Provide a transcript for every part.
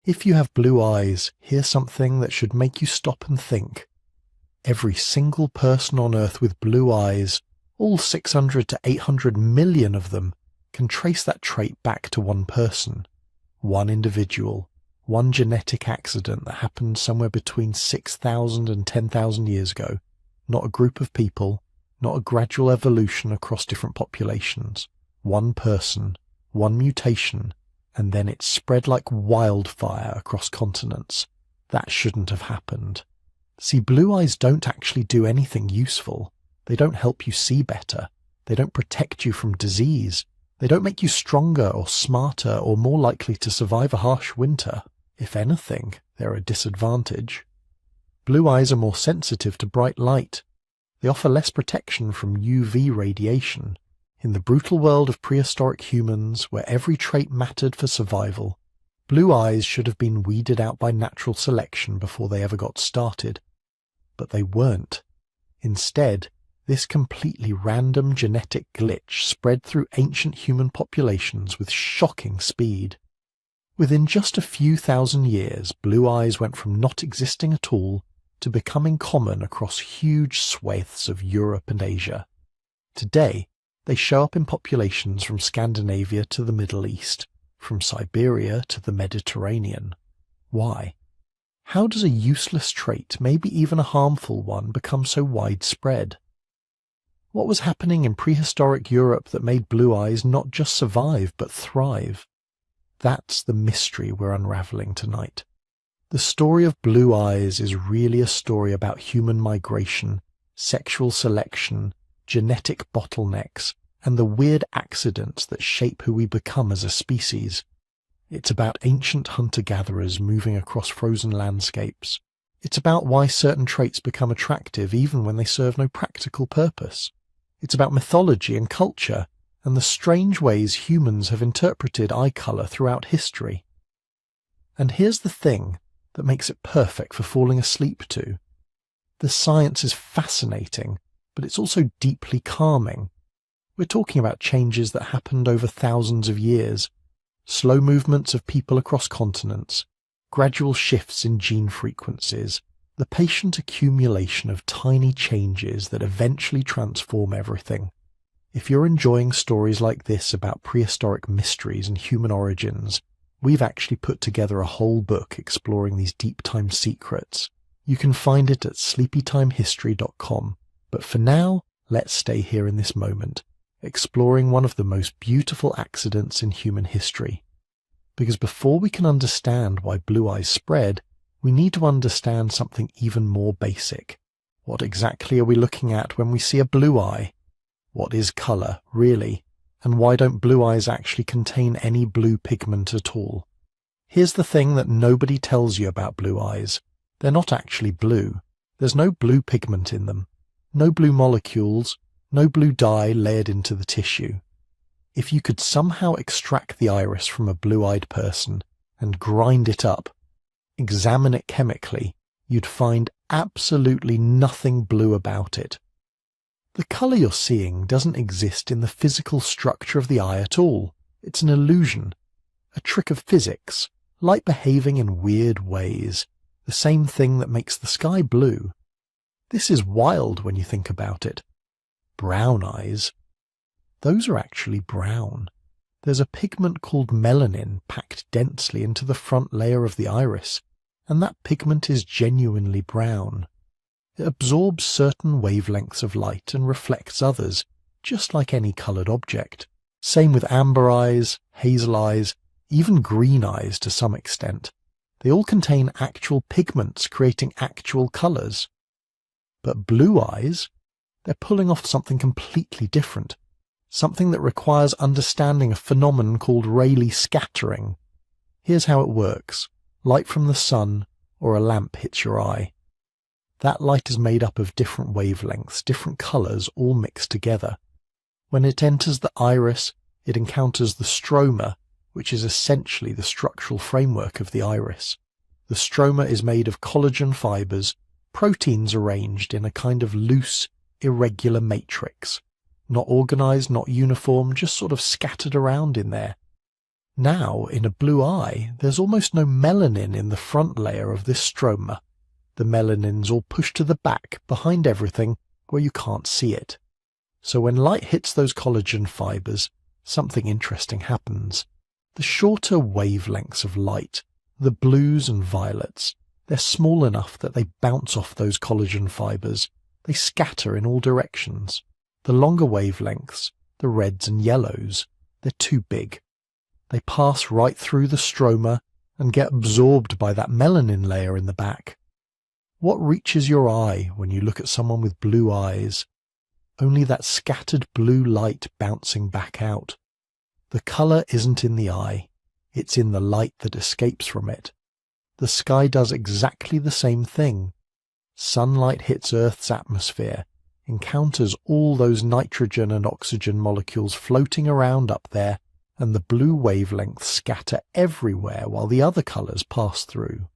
If you have blue eyes, here's something that should make you stop and think. Every single person on Earth with blue eyes, all 600 to 800 million of them, can trace that trait back to one person, one individual, one genetic accident that happened somewhere between 6,000 and 10,000 years ago. Not a group of people, not a gradual evolution across different populations. One person, one mutation, and then it spread like wildfire across continents. That shouldn't have happened. See, blue eyes don't actually do anything useful. They don't help you see better. They don't protect you from disease. They don't make you stronger or smarter or more likely to survive a harsh winter. If anything, they're a disadvantage. Blue eyes are more sensitive to bright light. They offer less protection from UV radiation. In the brutal world of prehistoric humans, where every trait mattered for survival, blue eyes should have been weeded out by natural selection before they ever got started. But they weren't. Instead, this completely random genetic glitch spread through ancient human populations with shocking speed. Within just a few thousand years, blue eyes went from not existing at all to becoming common across huge swathes of Europe and Asia. Today, they show up in populations from Scandinavia to the Middle East, from Siberia to the Mediterranean. Why? How does a useless trait, maybe even a harmful one, become so widespread? What was happening in prehistoric Europe that made blue eyes not just survive but thrive? That's the mystery we're unraveling tonight. The story of blue eyes is really a story about human migration, sexual selection, genetic bottlenecks, and the weird accidents that shape who we become as a species. It's about ancient hunter-gatherers moving across frozen landscapes. It's about why certain traits become attractive even when they serve no practical purpose. It's about mythology and culture, and the strange ways humans have interpreted eye colour throughout history. And here's the thing that makes it perfect for falling asleep to. The science is fascinating, but it's also deeply calming. We're talking about changes that happened over thousands of years, slow movements of people across continents, gradual shifts in gene frequencies, the patient accumulation of tiny changes that eventually transform everything. If you're enjoying stories like this about prehistoric mysteries and human origins, we've actually put together a whole book exploring these deep-time secrets. You can find it at sleepytimehistory.com. But for now, let's stay here in this moment, exploring one of the most beautiful accidents in human history. Because before we can understand why blue eyes spread, we need to understand something even more basic. What exactly are we looking at when we see a blue eye? What is colour, really? And why don't blue eyes actually contain any blue pigment at all? Here's the thing that nobody tells you about blue eyes. They're not actually blue. There's no blue pigment in them. No blue molecules, no blue dye layered into the tissue. If you could somehow extract the iris from a blue-eyed person and grind it up, examine it chemically, you'd find absolutely nothing blue about it. The colour you're seeing doesn't exist in the physical structure of the eye at all. It's an illusion, a trick of physics, light behaving in weird ways, the same thing that makes the sky blue. This is wild when you think about it. Brown eyes. Those are actually brown. There's a pigment called melanin packed densely into the front layer of the iris, and that pigment is genuinely brown. It absorbs certain wavelengths of light and reflects others, just like any coloured object. Same with amber eyes, hazel eyes, even green eyes to some extent. They all contain actual pigments creating actual colours. But blue eyes, they're pulling off something completely different, something that requires understanding a phenomenon called Rayleigh scattering. Here's how it works. Light from the sun or a lamp hits your eye. That light is made up of different wavelengths, different colours, all mixed together. When it enters the iris, it encounters the stroma, which is essentially the structural framework of the iris. The stroma is made of collagen fibres, proteins arranged in a kind of loose, irregular matrix. Not organised, not uniform, just sort of scattered around in there. Now, in a blue eye, there's almost no melanin in the front layer of this stroma. The melanin's all pushed to the back, behind everything, where you can't see it. So when light hits those collagen fibers, something interesting happens. The shorter wavelengths of light, the blues and violets, they're small enough that they bounce off those collagen fibers. They scatter in all directions. The longer wavelengths, the reds and yellows, they're too big. They pass right through the stroma and get absorbed by that melanin layer in the back. What reaches your eye when you look at someone with blue eyes? Only that scattered blue light bouncing back out. The colour isn't in the eye, it's in the light that escapes from it. The sky does exactly the same thing. Sunlight hits Earth's atmosphere, encounters all those nitrogen and oxygen molecules floating around up there, and the blue wavelengths scatter everywhere while the other colours pass through.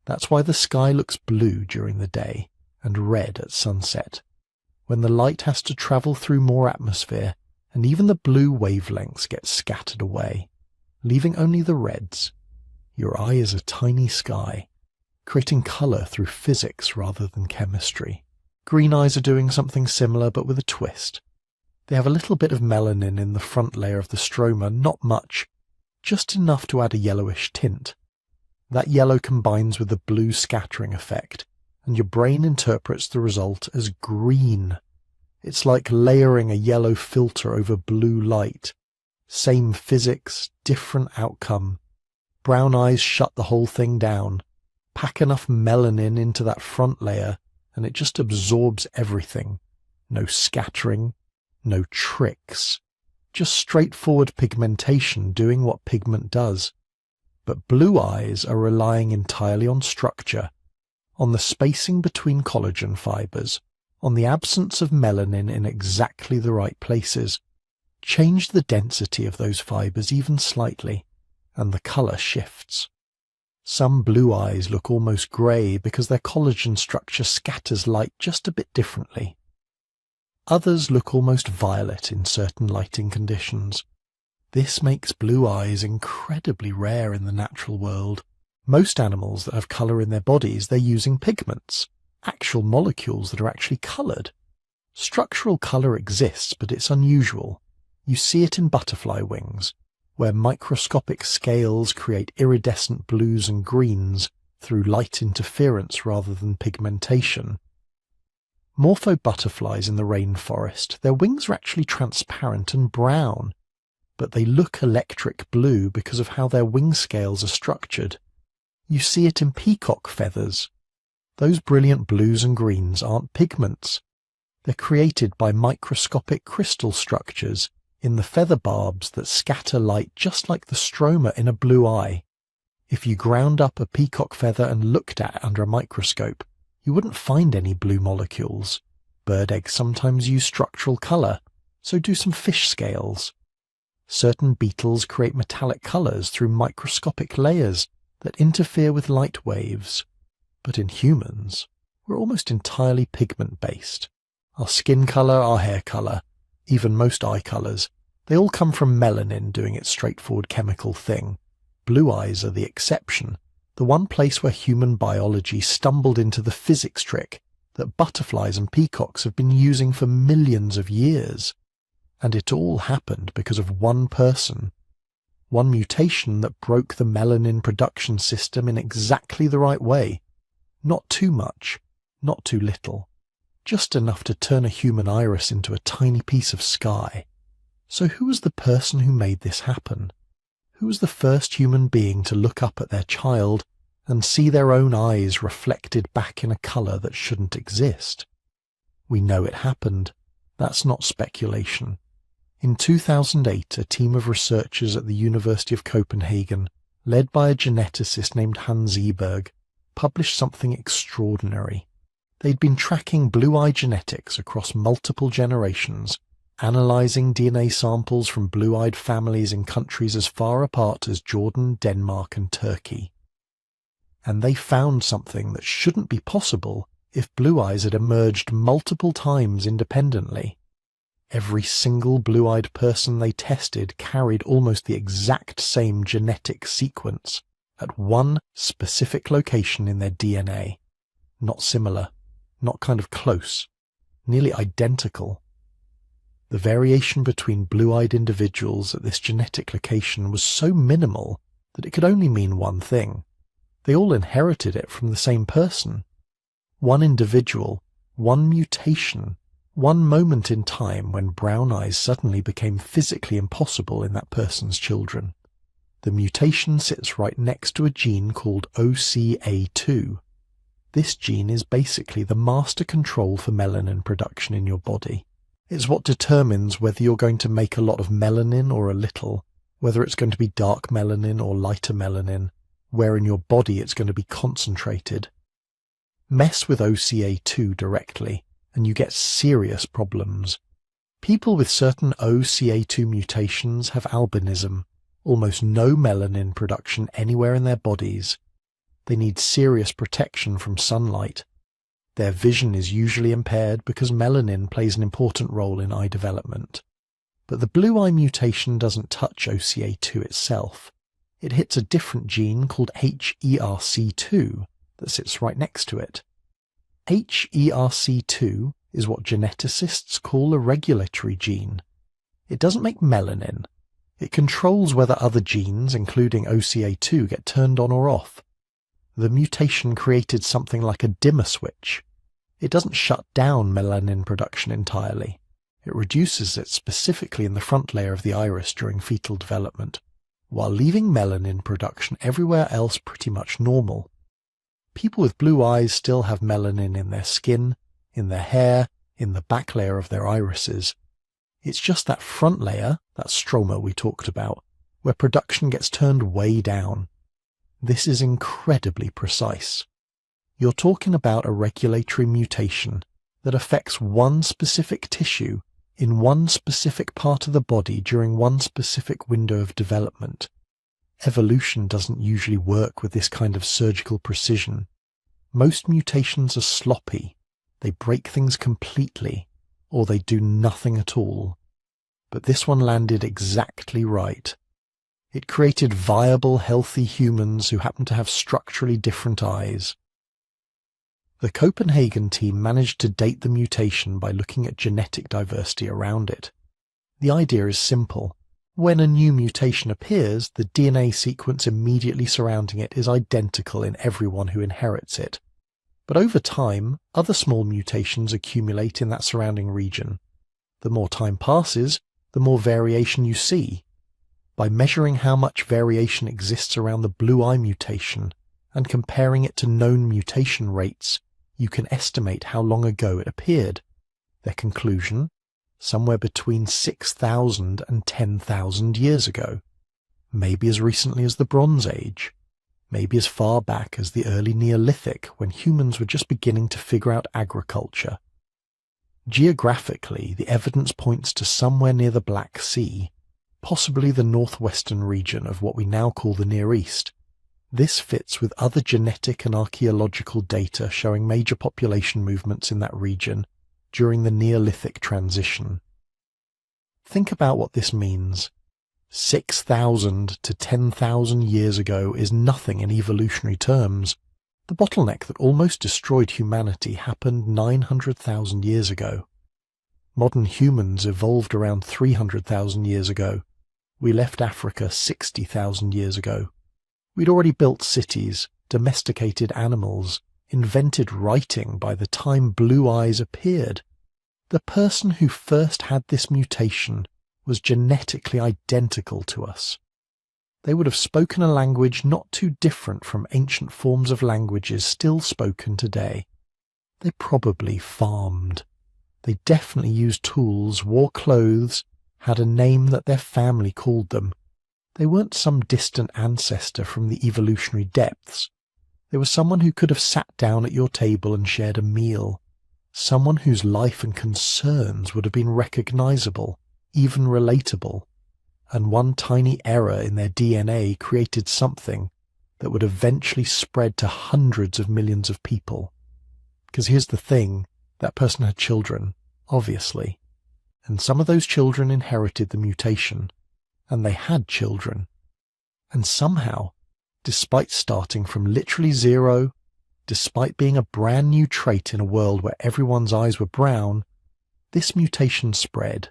That's why the sky looks blue during the day and red at sunset. When the light has to travel through more atmosphere, and even the blue wavelengths get scattered away, leaving only the reds. Your eye is a tiny sky, creating colour through physics rather than chemistry. Green eyes are doing something similar but with a twist. They have a little bit of melanin in the front layer of the stroma, not much, just enough to add a yellowish tint. That yellow combines with the blue scattering effect, and your brain interprets the result as green. It's like layering a yellow filter over blue light. Same physics, different outcome. Brown eyes shut the whole thing down. Pack enough melanin into that front layer, and it just absorbs everything. No scattering, no tricks. Just straightforward pigmentation doing what pigment does. But blue eyes are relying entirely on structure, on the spacing between collagen fibers, on the absence of melanin in exactly the right places. Change the density of those fibers even slightly, and the colour shifts. Some blue eyes look almost grey because their collagen structure scatters light just a bit differently. Others look almost violet in certain lighting conditions. This makes blue eyes incredibly rare in the natural world. Most animals that have colour in their bodies, they're using pigments, actual molecules that are actually coloured. Structural colour exists, but it's unusual. You see it in butterfly wings, where microscopic scales create iridescent blues and greens through light interference rather than pigmentation. Morpho butterflies in the rainforest, their wings are actually transparent and brown, but they look electric blue because of how their wing scales are structured. You see it in peacock feathers. Those brilliant blues and greens aren't pigments. They're created by microscopic crystal structures in the feather barbs that scatter light just like the stroma in a blue eye. If you ground up a peacock feather and looked at it under a microscope, you wouldn't find any blue molecules. Bird eggs sometimes use structural colour, so do some fish scales. Certain beetles create metallic colours through microscopic layers that interfere with light waves. But in humans, we're almost entirely pigment-based. Our skin colour, our hair colour, even most eye colours, they all come from melanin doing its straightforward chemical thing. Blue eyes are the exception, the one place where human biology stumbled into the physics trick that butterflies and peacocks have been using for millions of years. And it all happened because of one person. One mutation that broke the melanin production system in exactly the right way. Not too much, not too little. Just enough to turn a human iris into a tiny piece of sky. So who was the person who made this happen? Who was the first human being to look up at their child and see their own eyes reflected back in a colour that shouldn't exist? We know it happened. That's not speculation. In 2008, a team of researchers at the University of Copenhagen, led by a geneticist named Hans Eberg, published something extraordinary. They'd been tracking blue-eye genetics across multiple generations, analysing DNA samples from blue-eyed families in countries as far apart as Jordan, Denmark and Turkey. And they found something that shouldn't be possible if blue eyes had emerged multiple times independently. Every single blue-eyed person they tested carried almost the exact same genetic sequence at one specific location in their DNA. Not similar, not kind of close, nearly identical. The variation between blue-eyed individuals at this genetic location was so minimal that it could only mean one thing. They all inherited it from the same person. One individual, one mutation, one moment in time when brown eyes suddenly became physically impossible in that person's children. The mutation sits right next to a gene called OCA2. This gene is basically the master control for melanin production in your body. It's what determines whether you're going to make a lot of melanin or a little, whether it's going to be dark melanin or lighter melanin, where in your body it's going to be concentrated. Mess with OCA2 directly, and you get serious problems. People with certain OCA2 mutations have albinism, almost no melanin production anywhere in their bodies. They need serious protection from sunlight. Their vision is usually impaired because melanin plays an important role in eye development. But the blue eye mutation doesn't touch OCA2 itself. It hits a different gene called HERC2 that sits right next to it. HERC2 is what geneticists call a regulatory gene. It doesn't make melanin. It controls whether other genes, including OCA2, get turned on or off. The mutation created something like a dimmer switch. It doesn't shut down melanin production entirely. It reduces it specifically in the front layer of the iris during fetal development, while leaving melanin production everywhere else pretty much normal. People with blue eyes still have melanin in their skin, in their hair, in the back layer of their irises. It's just that front layer, that stroma we talked about, where production gets turned way down. This is incredibly precise. You're talking about a regulatory mutation that affects one specific tissue in one specific part of the body during one specific window of development. Evolution doesn't usually work with this kind of surgical precision. Most mutations are sloppy. They break things completely, or they do nothing at all. But this one landed exactly right. It created viable, healthy humans who happen to have structurally different eyes. The Copenhagen team managed to date the mutation by looking at genetic diversity around it. The idea is simple. When a new mutation appears, the DNA sequence immediately surrounding it is identical in everyone who inherits it. But over time, other small mutations accumulate in that surrounding region. The more time passes, the more variation you see. By measuring how much variation exists around the blue eye mutation and comparing it to known mutation rates, you can estimate how long ago it appeared. Their conclusion? Somewhere between 6,000 and 10,000 years ago. Maybe as recently as the Bronze Age. Maybe as far back as the early Neolithic, when humans were just beginning to figure out agriculture. Geographically, the evidence points to somewhere near the Black Sea, possibly the northwestern region of what we now call the Near East. This fits with other genetic and archaeological data showing major population movements in that region during the Neolithic transition. Think about what this means. 6,000 to 10,000 years ago is nothing in evolutionary terms. The bottleneck that almost destroyed humanity happened 900,000 years ago. Modern humans evolved around 300,000 years ago. We left Africa 60,000 years ago. We'd already built cities, domesticated animals, invented writing by the time blue eyes appeared. The person who first had this mutation was genetically identical to us. They would have spoken a language not too different from ancient forms of languages still spoken today. They probably farmed. They definitely used tools, wore clothes, had a name that their family called them. They weren't some distant ancestor from the evolutionary depths. They were someone who could have sat down at your table and shared a meal. Someone whose life and concerns would have been recognizable, even relatable. And one tiny error in their DNA created something that would eventually spread to hundreds of millions of people. Because here's the thing, that person had children, obviously. and some of those children inherited the mutation, and they had children. And somehow, despite starting from literally zero, despite being a brand new trait in a world where everyone's eyes were brown, this mutation spread.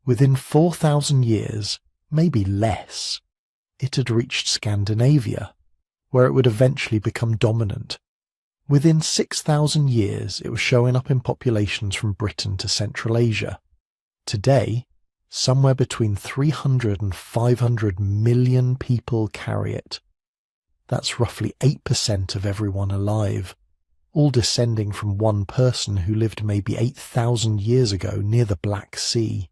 Within 4,000 years, maybe less, it had reached Scandinavia, where it would eventually become dominant. Within 6,000 years, it was showing up in populations from Britain to Central Asia. Today, somewhere between 300 and 500 million people carry it. That's roughly 8% of everyone alive, all descending from one person who lived maybe 8,000 years ago near the Black Sea.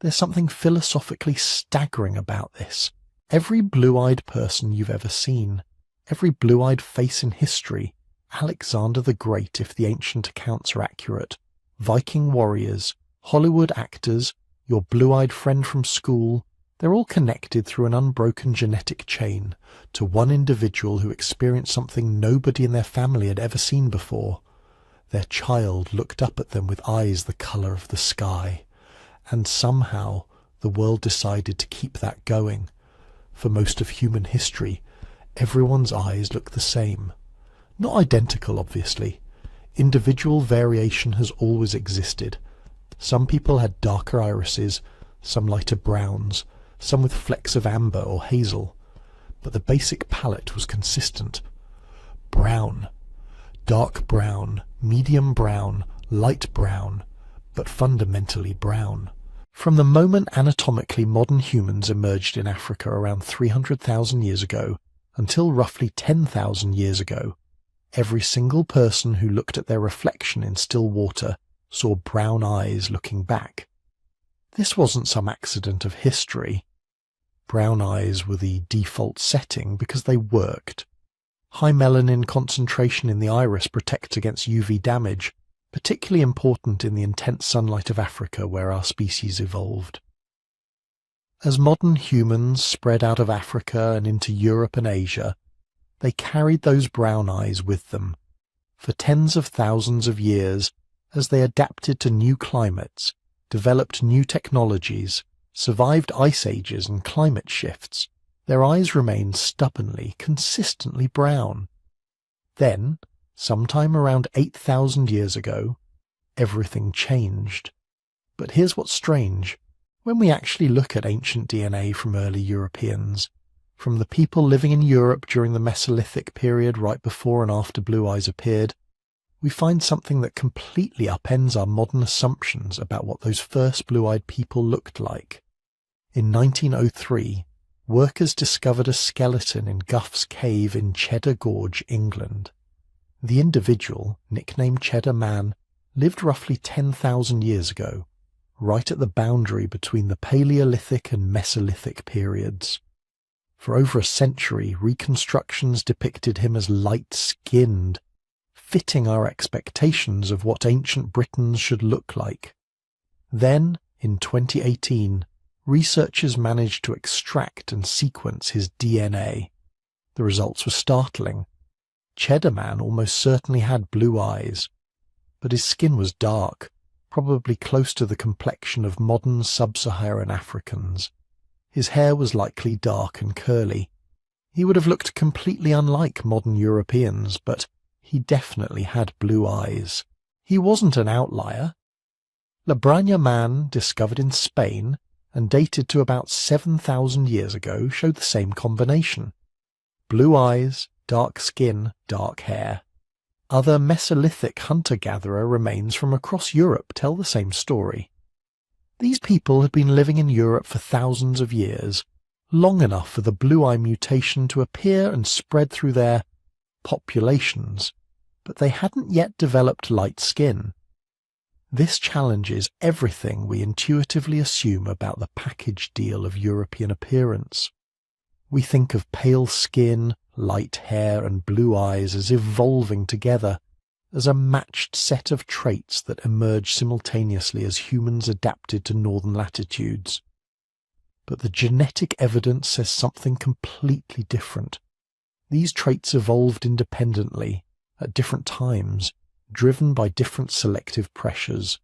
There's something philosophically staggering about this. Every blue-eyed person you've ever seen, every blue-eyed face in history, Alexander the Great if the ancient accounts are accurate, Viking warriors, Hollywood actors, your blue-eyed friend from school, they're all connected through an unbroken genetic chain to one individual who experienced something nobody in their family had ever seen before. Their child looked up at them with eyes the colour of the sky, and somehow the world decided to keep that going. For most of human history, everyone's eyes look the same. Not identical, obviously. Individual variation has always existed. Some people had darker irises, some lighter browns, some with flecks of amber or hazel. But the basic palette was consistent. Brown. Dark brown, medium brown, light brown, but fundamentally brown. From the moment anatomically modern humans emerged in Africa around 300,000 years ago until roughly 10,000 years ago, every single person who looked at their reflection in still water saw brown eyes looking back. This wasn't some accident of history. Brown eyes were the default setting because they worked. High melanin concentration in the iris protects against UV damage, particularly important in the intense sunlight of Africa where our species evolved. As modern humans spread out of Africa and into Europe and Asia, they carried those brown eyes with them. For tens of thousands of years, as they adapted to new climates, developed new technologies, survived ice ages and climate shifts, their eyes remained stubbornly, consistently brown. Then, sometime around 8,000 years ago, everything changed. But here's what's strange. When we actually look at ancient DNA from early Europeans, from the people living in Europe during the Mesolithic period right before and after blue eyes appeared, we find something that completely upends our modern assumptions about what those first blue-eyed people looked like. In 1903, workers discovered a skeleton in Gough's Cave in Cheddar Gorge, England. The individual, nicknamed Cheddar Man, lived roughly 10,000 years ago, right at the boundary between the Paleolithic and Mesolithic periods. For over a century, reconstructions depicted him as light-skinned, fitting our expectations of what ancient Britons should look like. Then, in 2018, researchers managed to extract and sequence his DNA. The results were startling. Cheddar Man almost certainly had blue eyes, but his skin was dark, probably close to the complexion of modern sub-Saharan Africans. His hair was likely dark and curly. He would have looked completely unlike modern Europeans, but he definitely had blue eyes. He wasn't an outlier. La Braña Man, discovered in Spain and dated to about 7,000 years ago, showed the same combination. Blue eyes, dark skin, dark hair. Other Mesolithic hunter-gatherer remains from across Europe tell the same story. These people had been living in Europe for thousands of years, long enough for the blue-eye mutation to appear and spread through their populations, but they hadn't yet developed light skin. This challenges everything we intuitively assume about the package deal of European appearance. We think of pale skin, light hair and blue eyes as evolving together, as a matched set of traits that emerged simultaneously as humans adapted to northern latitudes. But the genetic evidence says something completely different. These traits evolved independently, at different times, driven by different selective pressures.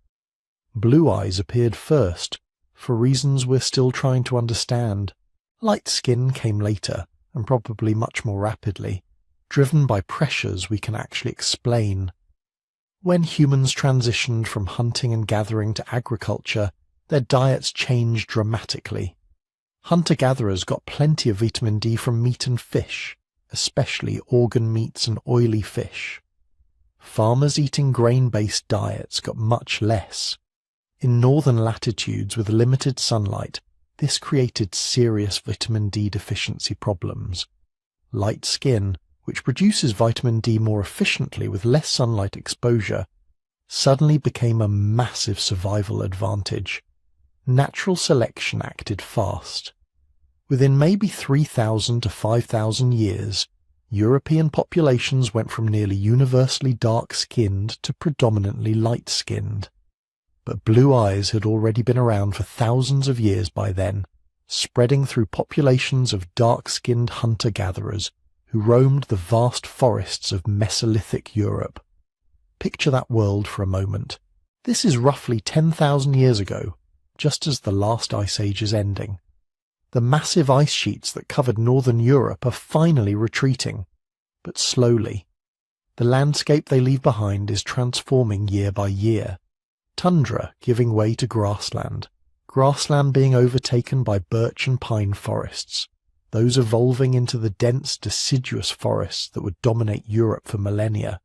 Blue eyes appeared first, for reasons we're still trying to understand. Light skin came later, and probably much more rapidly, driven by pressures we can actually explain. When humans transitioned from hunting and gathering to agriculture, their diets changed dramatically. Hunter-gatherers got plenty of vitamin D from meat and fish, especially organ meats and oily fish. Farmers eating grain-based diets got much less. In northern latitudes with limited sunlight, this created serious vitamin D deficiency problems. Light skin, which produces vitamin D more efficiently with less sunlight exposure, suddenly became a massive survival advantage. Natural selection acted fast. Within maybe 3,000 to 5,000 years, European populations went from nearly universally dark-skinned to predominantly light-skinned. But blue eyes had already been around for thousands of years by then, spreading through populations of dark-skinned hunter-gatherers who roamed the vast forests of Mesolithic Europe. Picture that world for a moment. This is roughly 10,000 years ago, just as the last ice age is ending. The massive ice sheets that covered northern Europe are finally retreating, but slowly. The landscape they leave behind is transforming year by year. Tundra giving way to grassland, grassland being overtaken by birch and pine forests, those evolving into the dense deciduous forests that would dominate Europe for millennia.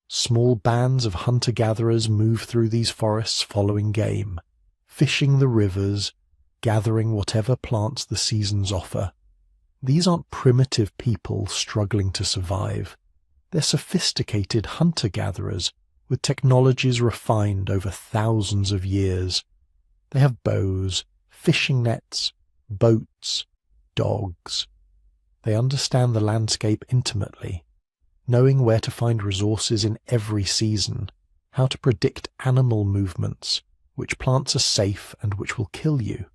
Small bands of hunter-gatherers move through these forests following game, fishing the rivers, gathering whatever plants the seasons offer. These aren't primitive people struggling to survive. They're sophisticated hunter-gatherers with technologies refined over thousands of years. They have bows, fishing nets, boats, dogs. They understand the landscape intimately, knowing where to find resources in every season, how to predict animal movements, which plants are safe and which will kill you.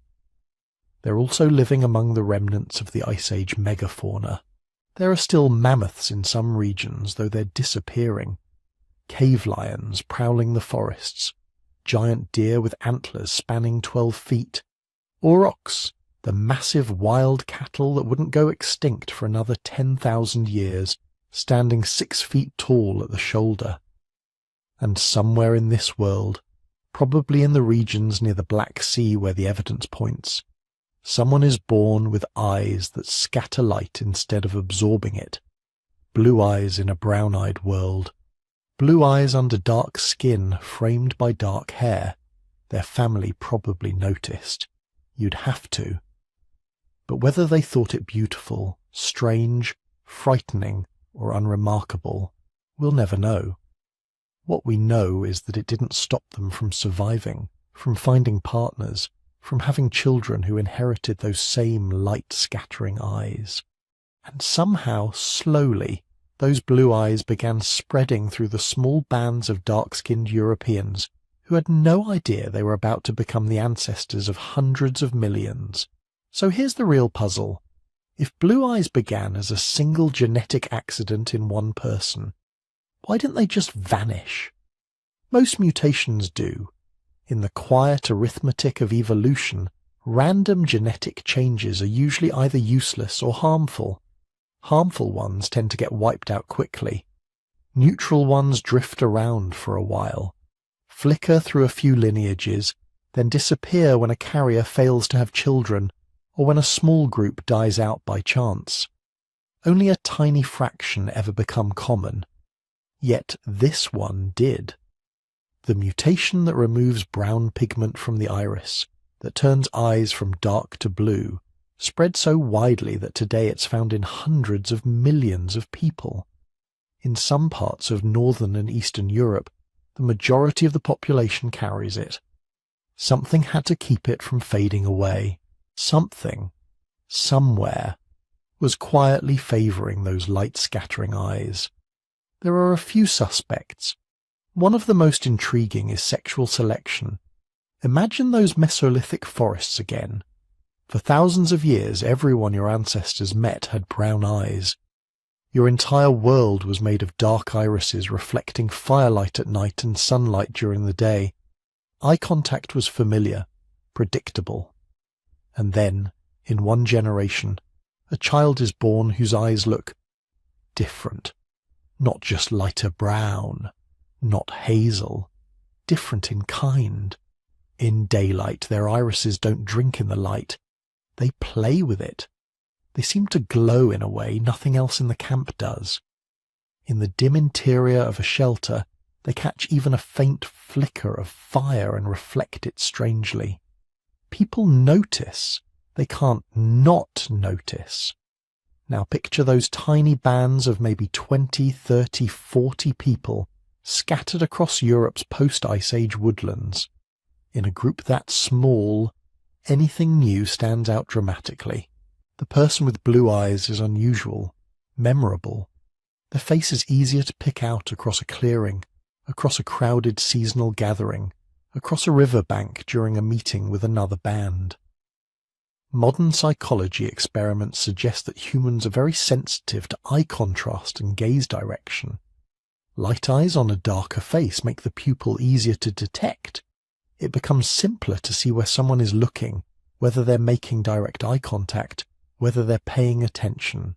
They're also living among the remnants of the Ice Age megafauna. There are still mammoths in some regions, though they're disappearing. Cave lions prowling the forests, giant deer with antlers spanning 12 feet, aurochs, the massive wild cattle that wouldn't go extinct for another 10,000 years, standing 6 feet tall at the shoulder. And somewhere in this world, probably in the regions near the Black Sea where the evidence points, someone is born with eyes that scatter light instead of absorbing it. Blue eyes in a brown-eyed world. Blue eyes under dark skin framed by dark hair. Their family probably noticed. You'd have to. But whether they thought it beautiful, strange, frightening, or unremarkable, we'll never know. What we know is that it didn't stop them from surviving, from finding partners, from having children who inherited those same light-scattering eyes. And somehow, slowly, those blue eyes began spreading through the small bands of dark-skinned Europeans who had no idea they were about to become the ancestors of hundreds of millions. So here's the real puzzle. If blue eyes began as a single genetic accident in one person, why didn't they just vanish? Most mutations do. In the quiet arithmetic of evolution, random genetic changes are usually either useless or harmful. Harmful ones tend to get wiped out quickly. Neutral ones drift around for a while, flicker through a few lineages, then disappear when a carrier fails to have children or when a small group dies out by chance. Only a tiny fraction ever become common. Yet this one did. The mutation that removes brown pigment from the iris, that turns eyes from dark to blue, spread so widely that today it's found in hundreds of millions of people. In some parts of northern and eastern Europe, the majority of the population carries it. Something had to keep it from fading away. Something, somewhere, was quietly favouring those light-scattering eyes. There are a few suspects. One of the most intriguing is sexual selection. Imagine those Mesolithic forests again. For thousands of years, everyone your ancestors met had brown eyes. Your entire world was made of dark irises reflecting firelight at night and sunlight during the day. Eye contact was familiar, predictable. And then, in one generation, a child is born whose eyes look different. Not just lighter brown, not hazel, different in kind. In daylight, their irises don't drink in the light. They play with it. They seem to glow in a way nothing else in the camp does. In the dim interior of a shelter, they catch even a faint flicker of fire and reflect it strangely. People notice. They can't not notice. Now picture those tiny bands of maybe 20, 30, 40 people scattered across Europe's post-Ice Age woodlands. In a group that small, anything new stands out dramatically. The person with blue eyes is unusual, memorable. Their face is easier to pick out across a clearing, across a crowded seasonal gathering, across a riverbank during a meeting with another band. Modern psychology experiments suggest that humans are very sensitive to eye contrast and gaze direction. Light eyes on a darker face make the pupil easier to detect. It becomes simpler to see where someone is looking, whether they're making direct eye contact, whether they're paying attention.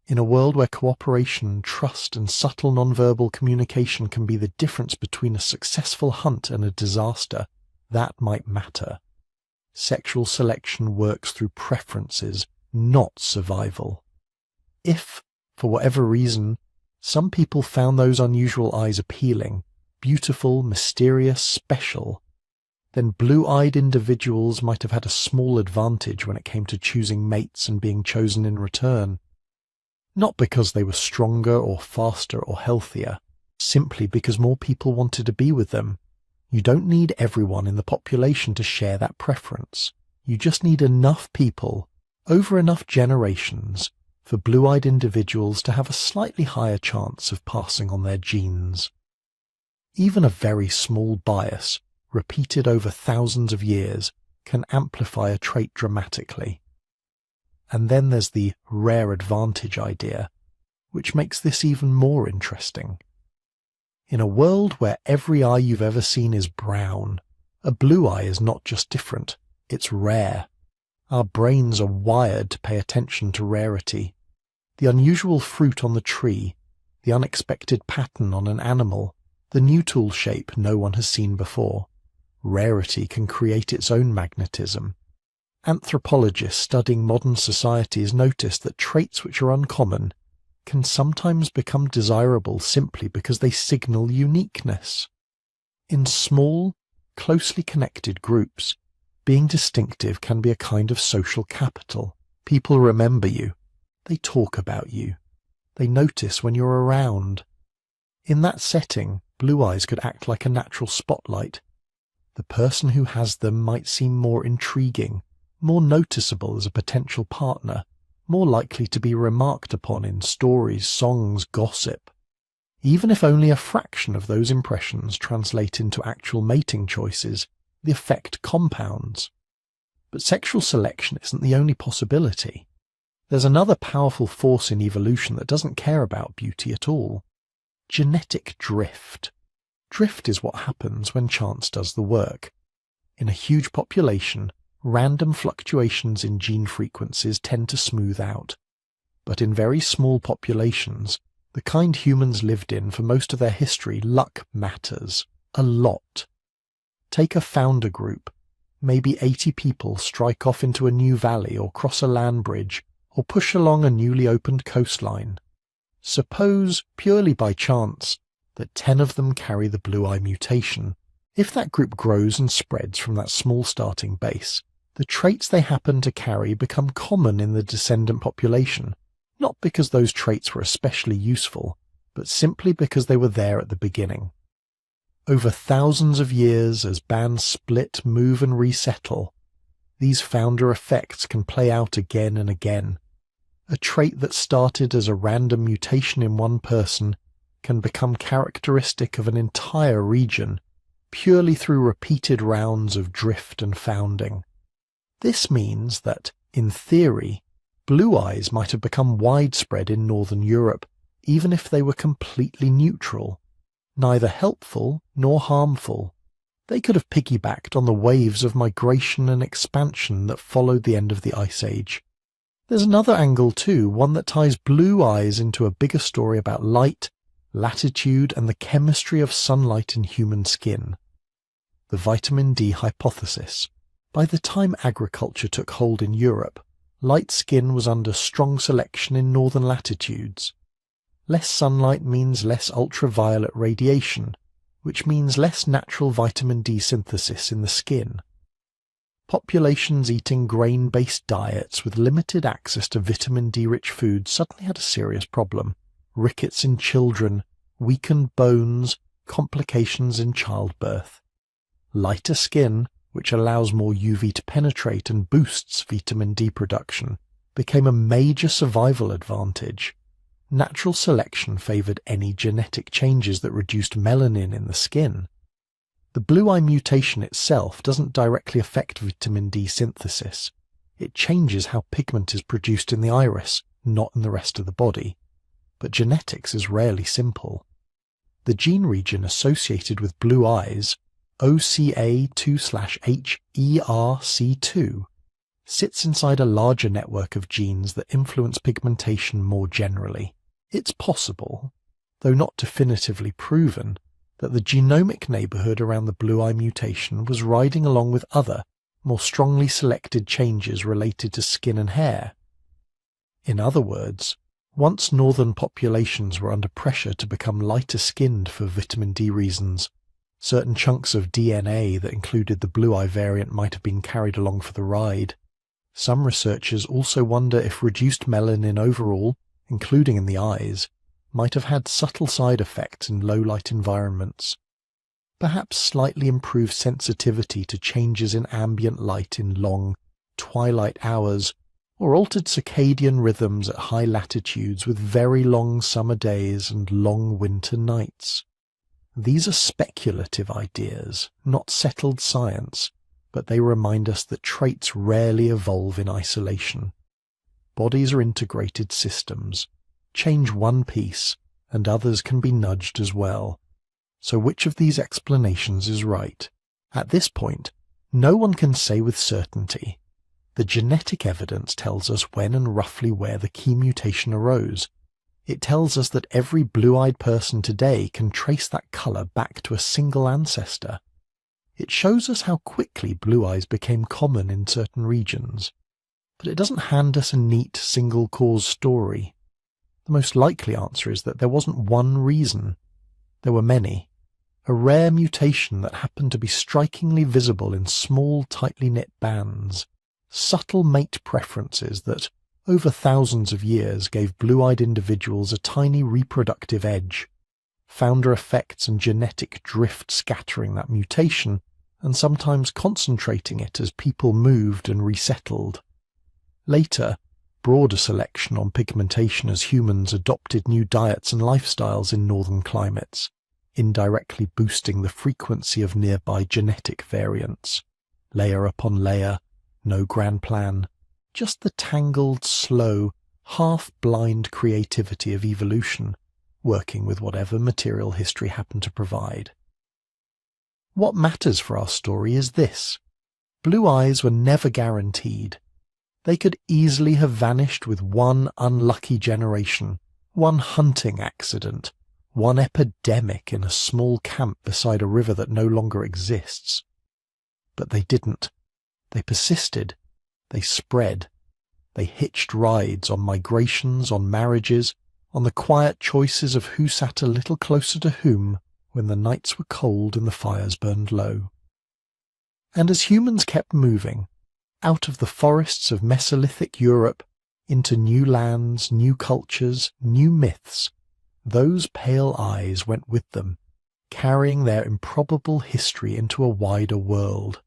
In a world where cooperation, trust, and subtle nonverbal communication can be the difference between a successful hunt and a disaster, that might matter. Sexual selection works through preferences, not survival. If, for whatever reason, some people found those unusual eyes appealing, beautiful, mysterious, special, then blue-eyed individuals might have had a small advantage when it came to choosing mates and being chosen in return. Not because they were stronger or faster or healthier, simply because more people wanted to be with them. You don't need everyone in the population to share that preference. You just need enough people, over enough generations, for blue-eyed individuals to have a slightly higher chance of passing on their genes. Even a very small bias, repeated over thousands of years, can amplify a trait dramatically. And then there's the rare advantage idea, which makes this even more interesting. In a world where every eye you've ever seen is brown, a blue eye is not just different, it's rare. Our brains are wired to pay attention to rarity. The unusual fruit on the tree, the unexpected pattern on an animal, the new tool shape no one has seen before. Rarity can create its own magnetism. Anthropologists studying modern societies notice that traits which are uncommon can sometimes become desirable simply because they signal uniqueness. In small, closely connected groups, being distinctive can be a kind of social capital. People remember you. They talk about you. They notice when you're around. In that setting, blue eyes could act like a natural spotlight. The person who has them might seem more intriguing, more noticeable as a potential partner, more likely to be remarked upon in stories, songs, gossip. Even if only a fraction of those impressions translate into actual mating choices, the effect compounds. But sexual selection isn't the only possibility. There's another powerful force in evolution that doesn't care about beauty at all. Genetic drift. Drift is what happens when chance does the work. In a huge population, random fluctuations in gene frequencies tend to smooth out. But in very small populations, the kind humans lived in for most of their history, luck matters. A lot. Take a founder group. Maybe 80 people strike off into a new valley or cross a land bridge or push along a newly opened coastline. Suppose, purely by chance, that 10 of them carry the blue-eye mutation. If that group grows and spreads from that small starting base, the traits they happen to carry become common in the descendant population, not because those traits were especially useful, but simply because they were there at the beginning. Over thousands of years, as bands split, move and resettle, these founder effects can play out again and again. A trait that started as a random mutation in one person can become characteristic of an entire region, purely through repeated rounds of drift and founding. This means that, in theory, blue eyes might have become widespread in Northern Europe, even if they were completely neutral, neither helpful nor harmful. They could have piggybacked on the waves of migration and expansion that followed the end of the Ice Age. There's another angle too, one that ties blue eyes into a bigger story about light, latitude, and the chemistry of sunlight in human skin. The vitamin D hypothesis. By the time agriculture took hold in Europe, light skin was under strong selection in northern latitudes. Less sunlight means less ultraviolet radiation, which means less natural vitamin D synthesis in the skin. Populations eating grain-based diets with limited access to vitamin D-rich foods suddenly had a serious problem. Rickets in children, weakened bones, complications in childbirth. Lighter skin, which allows more UV to penetrate and boosts vitamin D production, became a major survival advantage. Natural selection favoured any genetic changes that reduced melanin in the skin. The blue eye mutation itself doesn't directly affect vitamin D synthesis. It changes how pigment is produced in the iris, not in the rest of the body. But genetics is rarely simple. The gene region associated with blue eyes, OCA2/HERC2, sits inside a larger network of genes that influence pigmentation more generally. It's possible, though not definitively proven, that the genomic neighbourhood around the blue eye mutation was riding along with other, more strongly selected changes related to skin and hair. In other words, once northern populations were under pressure to become lighter skinned for vitamin D reasons, certain chunks of DNA that included the blue eye variant might have been carried along for the ride. Some researchers also wonder if reduced melanin overall, including in the eyes, might have had subtle side effects in low-light environments. Perhaps slightly improved sensitivity to changes in ambient light in long, twilight hours, or altered circadian rhythms at high latitudes with very long summer days and long winter nights. These are speculative ideas, not settled science, but they remind us that traits rarely evolve in isolation. Bodies are integrated systems. Change one piece, and others can be nudged as well. So which of these explanations is right? At this point, no one can say with certainty. The genetic evidence tells us when and roughly where the key mutation arose. It tells us that every blue-eyed person today can trace that colour back to a single ancestor. It shows us how quickly blue eyes became common in certain regions. But it doesn't hand us a neat single-cause story. The most likely answer is that there wasn't one reason. There were many. A rare mutation that happened to be strikingly visible in small, tightly knit bands. Subtle mate preferences that, over thousands of years, gave blue-eyed individuals a tiny reproductive edge. Founder effects and genetic drift scattering that mutation, and sometimes concentrating it as people moved and resettled. Later, broader selection on pigmentation as humans adopted new diets and lifestyles in northern climates, indirectly boosting the frequency of nearby genetic variants. Layer upon layer, no grand plan, just the tangled, slow, half-blind creativity of evolution, working with whatever material history happened to provide. What matters for our story is this. Blue eyes were never guaranteed. They could easily have vanished with one unlucky generation, one hunting accident, one epidemic in a small camp beside a river that no longer exists. But they didn't. They persisted. They spread. They hitched rides on migrations, on marriages, on the quiet choices of who sat a little closer to whom when the nights were cold and the fires burned low. And as humans kept moving, out of the forests of Mesolithic Europe, into new lands, new cultures, new myths, those pale eyes went with them, carrying their improbable history into a wider world.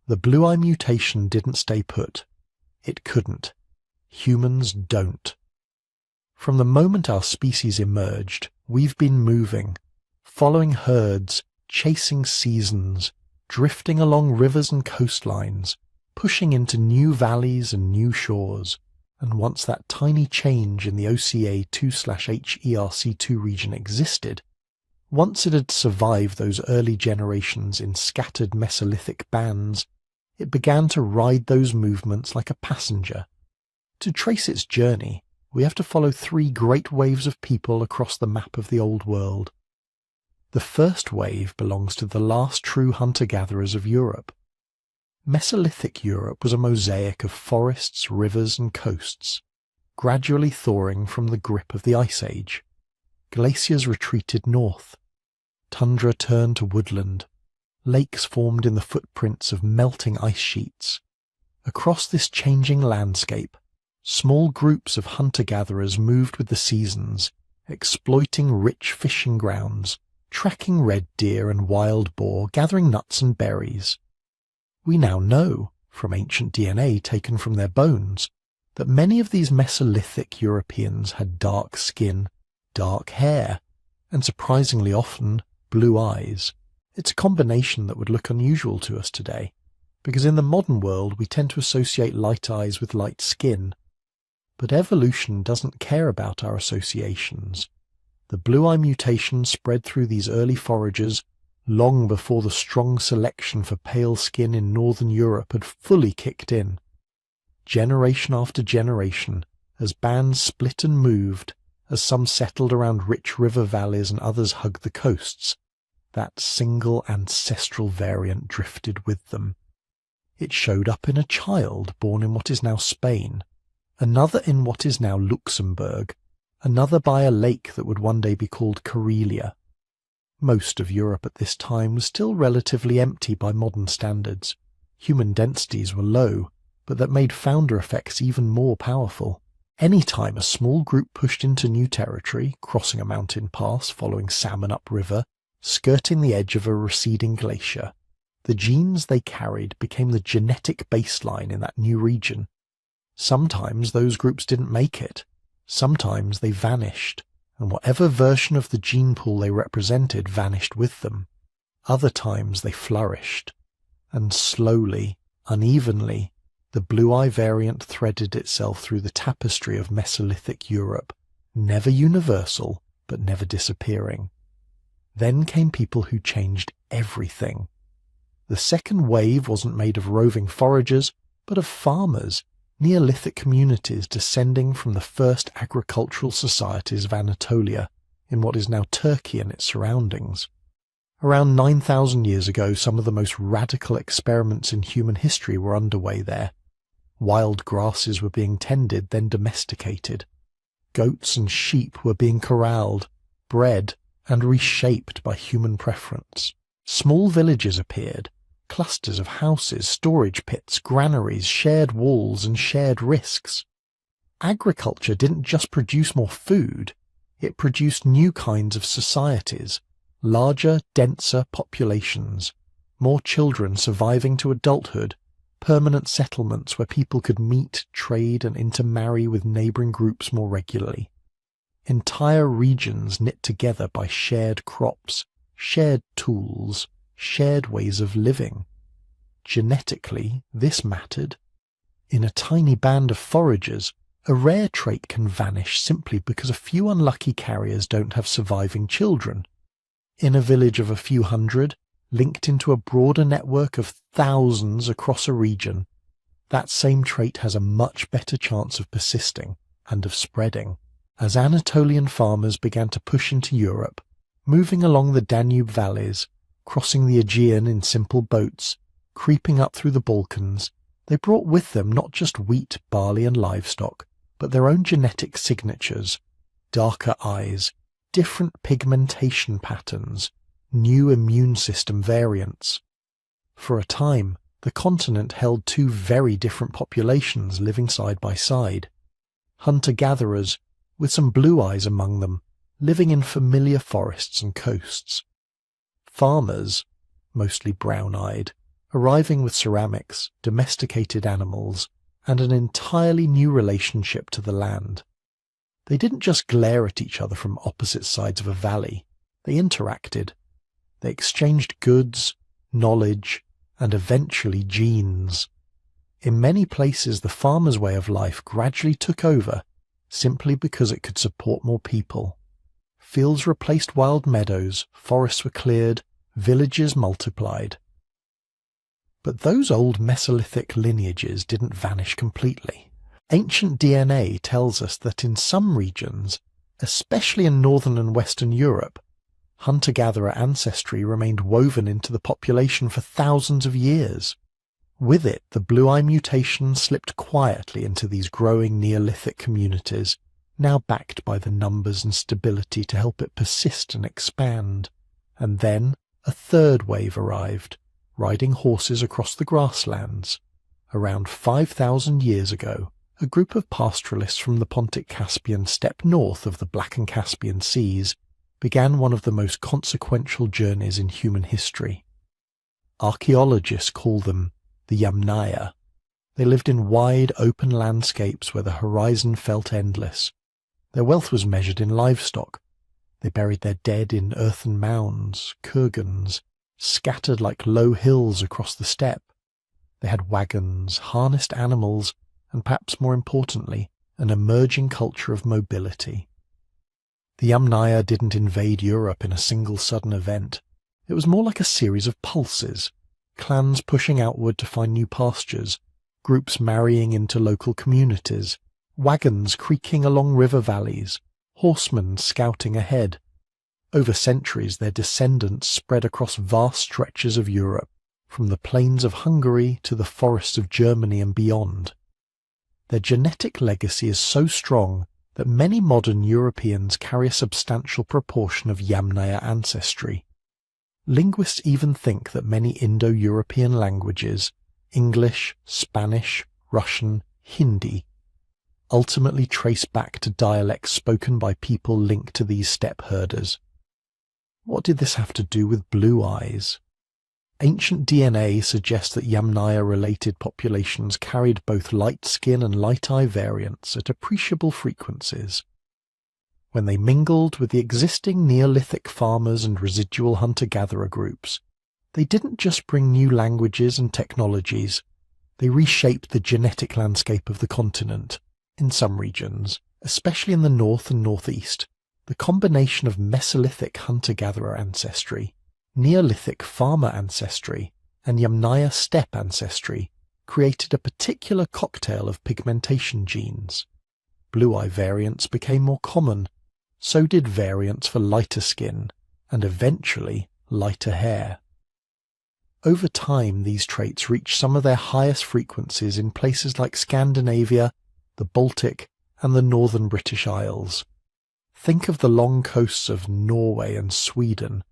The blue eye mutation didn't stay put. It couldn't. Humans don't. From the moment our species emerged, we've been moving, following herds, chasing seasons, drifting along rivers and coastlines, pushing into new valleys and new shores, and once that tiny change in the OCA2/HERC2 region existed, Once it had survived those early generations in scattered Mesolithic bands, it began to ride those movements like a passenger. To trace its journey, we have to follow three great waves of people across the map of the Old World. The first wave belongs to the last true hunter-gatherers of Europe. Mesolithic Europe was a mosaic of forests, rivers and coasts, gradually thawing from the grip of the Ice Age. Glaciers retreated north. Tundra turned to woodland. Lakes formed in the footprints of melting ice sheets. Across this changing landscape, small groups of hunter-gatherers moved with the seasons, exploiting rich fishing grounds, tracking red deer and wild boar, gathering nuts and berries. We now know, from ancient DNA taken from their bones, that many of these Mesolithic Europeans had dark skin, dark hair, and surprisingly often blue eyes. It's a combination that would look unusual to us today, because in the modern world we tend to associate light eyes with light skin. But evolution doesn't care about our associations. The blue eye mutation spread through these early foragers long before the strong selection for pale skin in northern Europe had fully kicked in. Generation after generation, as bands split and moved, as some settled around rich river valleys and others hugged the coasts, that single ancestral variant drifted with them. It showed up in a child born in what is now Spain, another in what is now Luxembourg, another by a lake that would one day be called Karelia. Most of Europe at this time was still relatively empty by modern standards. Human densities were low, but that made founder effects even more powerful. Any time a small group pushed into new territory, crossing a mountain pass, following salmon upriver, skirting the edge of a receding glacier, the genes they carried became the genetic baseline in that new region. Sometimes those groups didn't make it. Sometimes they vanished, and whatever version of the gene pool they represented vanished with them. Other times they flourished, and slowly, unevenly, the blue-eye variant threaded itself through the tapestry of Mesolithic Europe, never universal, but never disappearing. Then came people who changed everything. The second wave wasn't made of roving foragers, but of farmers, Neolithic communities descending from the first agricultural societies of Anatolia, in what is now Turkey and its surroundings. Around 9,000 years ago, some of the most radical experiments in human history were underway there. Wild grasses were being tended, then domesticated. Goats and sheep were being corralled, bred, and reshaped by human preference. Small villages appeared, clusters of houses, storage pits, granaries, shared walls, and shared risks. Agriculture didn't just produce more food, it produced new kinds of societies, larger, denser populations, more children surviving to adulthood, permanent settlements where people could meet, trade, and intermarry with neighbouring groups more regularly. Entire regions knit together by shared crops, shared tools, shared ways of living. Genetically, this mattered. In a tiny band of foragers, a rare trait can vanish simply because a few unlucky carriers don't have surviving children. In a village of a few hundred, linked into a broader network of thousands across a region, that same trait has a much better chance of persisting and of spreading. As Anatolian farmers began to push into Europe, moving along the Danube valleys, crossing the Aegean in simple boats, creeping up through the Balkans, they brought with them not just wheat, barley and livestock, but their own genetic signatures, darker eyes, different pigmentation patterns, new immune system variants. For a time, the continent held two very different populations living side by side. Hunter-gatherers, with some blue eyes among them, living in familiar forests and coasts. Farmers, mostly brown-eyed, arriving with ceramics, domesticated animals, and an entirely new relationship to the land. They didn't just glare at each other from opposite sides of a valley. They interacted. They exchanged goods, knowledge, and eventually genes. In many places, the farmer's way of life gradually took over, simply because it could support more people. Fields replaced wild meadows, forests were cleared, villages multiplied. But those old Mesolithic lineages didn't vanish completely. Ancient DNA tells us that in some regions, especially in northern and western Europe, hunter-gatherer ancestry remained woven into the population for thousands of years. With it, the blue-eye mutation slipped quietly into these growing Neolithic communities, now backed by the numbers and stability to help it persist and expand. And then a third wave arrived, riding horses across the grasslands. Around 5,000 years ago, a group of pastoralists from the Pontic-Caspian steppe north of the Black and Caspian Seas began one of the most consequential journeys in human history. Archaeologists call them the Yamnaya. They lived in wide, open landscapes where the horizon felt endless. Their wealth was measured in livestock. They buried their dead in earthen mounds, kurgans, scattered like low hills across the steppe. They had wagons, harnessed animals, and perhaps more importantly, an emerging culture of mobility. The Yamnaya didn't invade Europe in a single sudden event. It was more like a series of pulses, clans pushing outward to find new pastures, groups marrying into local communities, wagons creaking along river valleys, horsemen scouting ahead. Over centuries their descendants spread across vast stretches of Europe, from the plains of Hungary to the forests of Germany and beyond. Their genetic legacy is so strong that many modern Europeans carry a substantial proportion of Yamnaya ancestry. Linguists even think that many Indo-European languages, English, Spanish, Russian, Hindi, ultimately trace back to dialects spoken by people linked to these steppe herders. What did this have to do with blue eyes? Ancient DNA suggests that Yamnaya-related populations carried both light skin and light eye variants at appreciable frequencies. When they mingled with the existing Neolithic farmers and residual hunter-gatherer groups, they didn't just bring new languages and technologies, they reshaped the genetic landscape of the continent. In some regions, especially in the north and northeast, the combination of Mesolithic hunter-gatherer ancestry, Neolithic farmer ancestry, and Yamnaya steppe ancestry created a particular cocktail of pigmentation genes. Blue-eye variants became more common, so did variants for lighter skin, and eventually lighter hair. Over time, these traits reached some of their highest frequencies in places like Scandinavia, the Baltic, and the northern British Isles. Think of the long coasts of Norway and Sweden,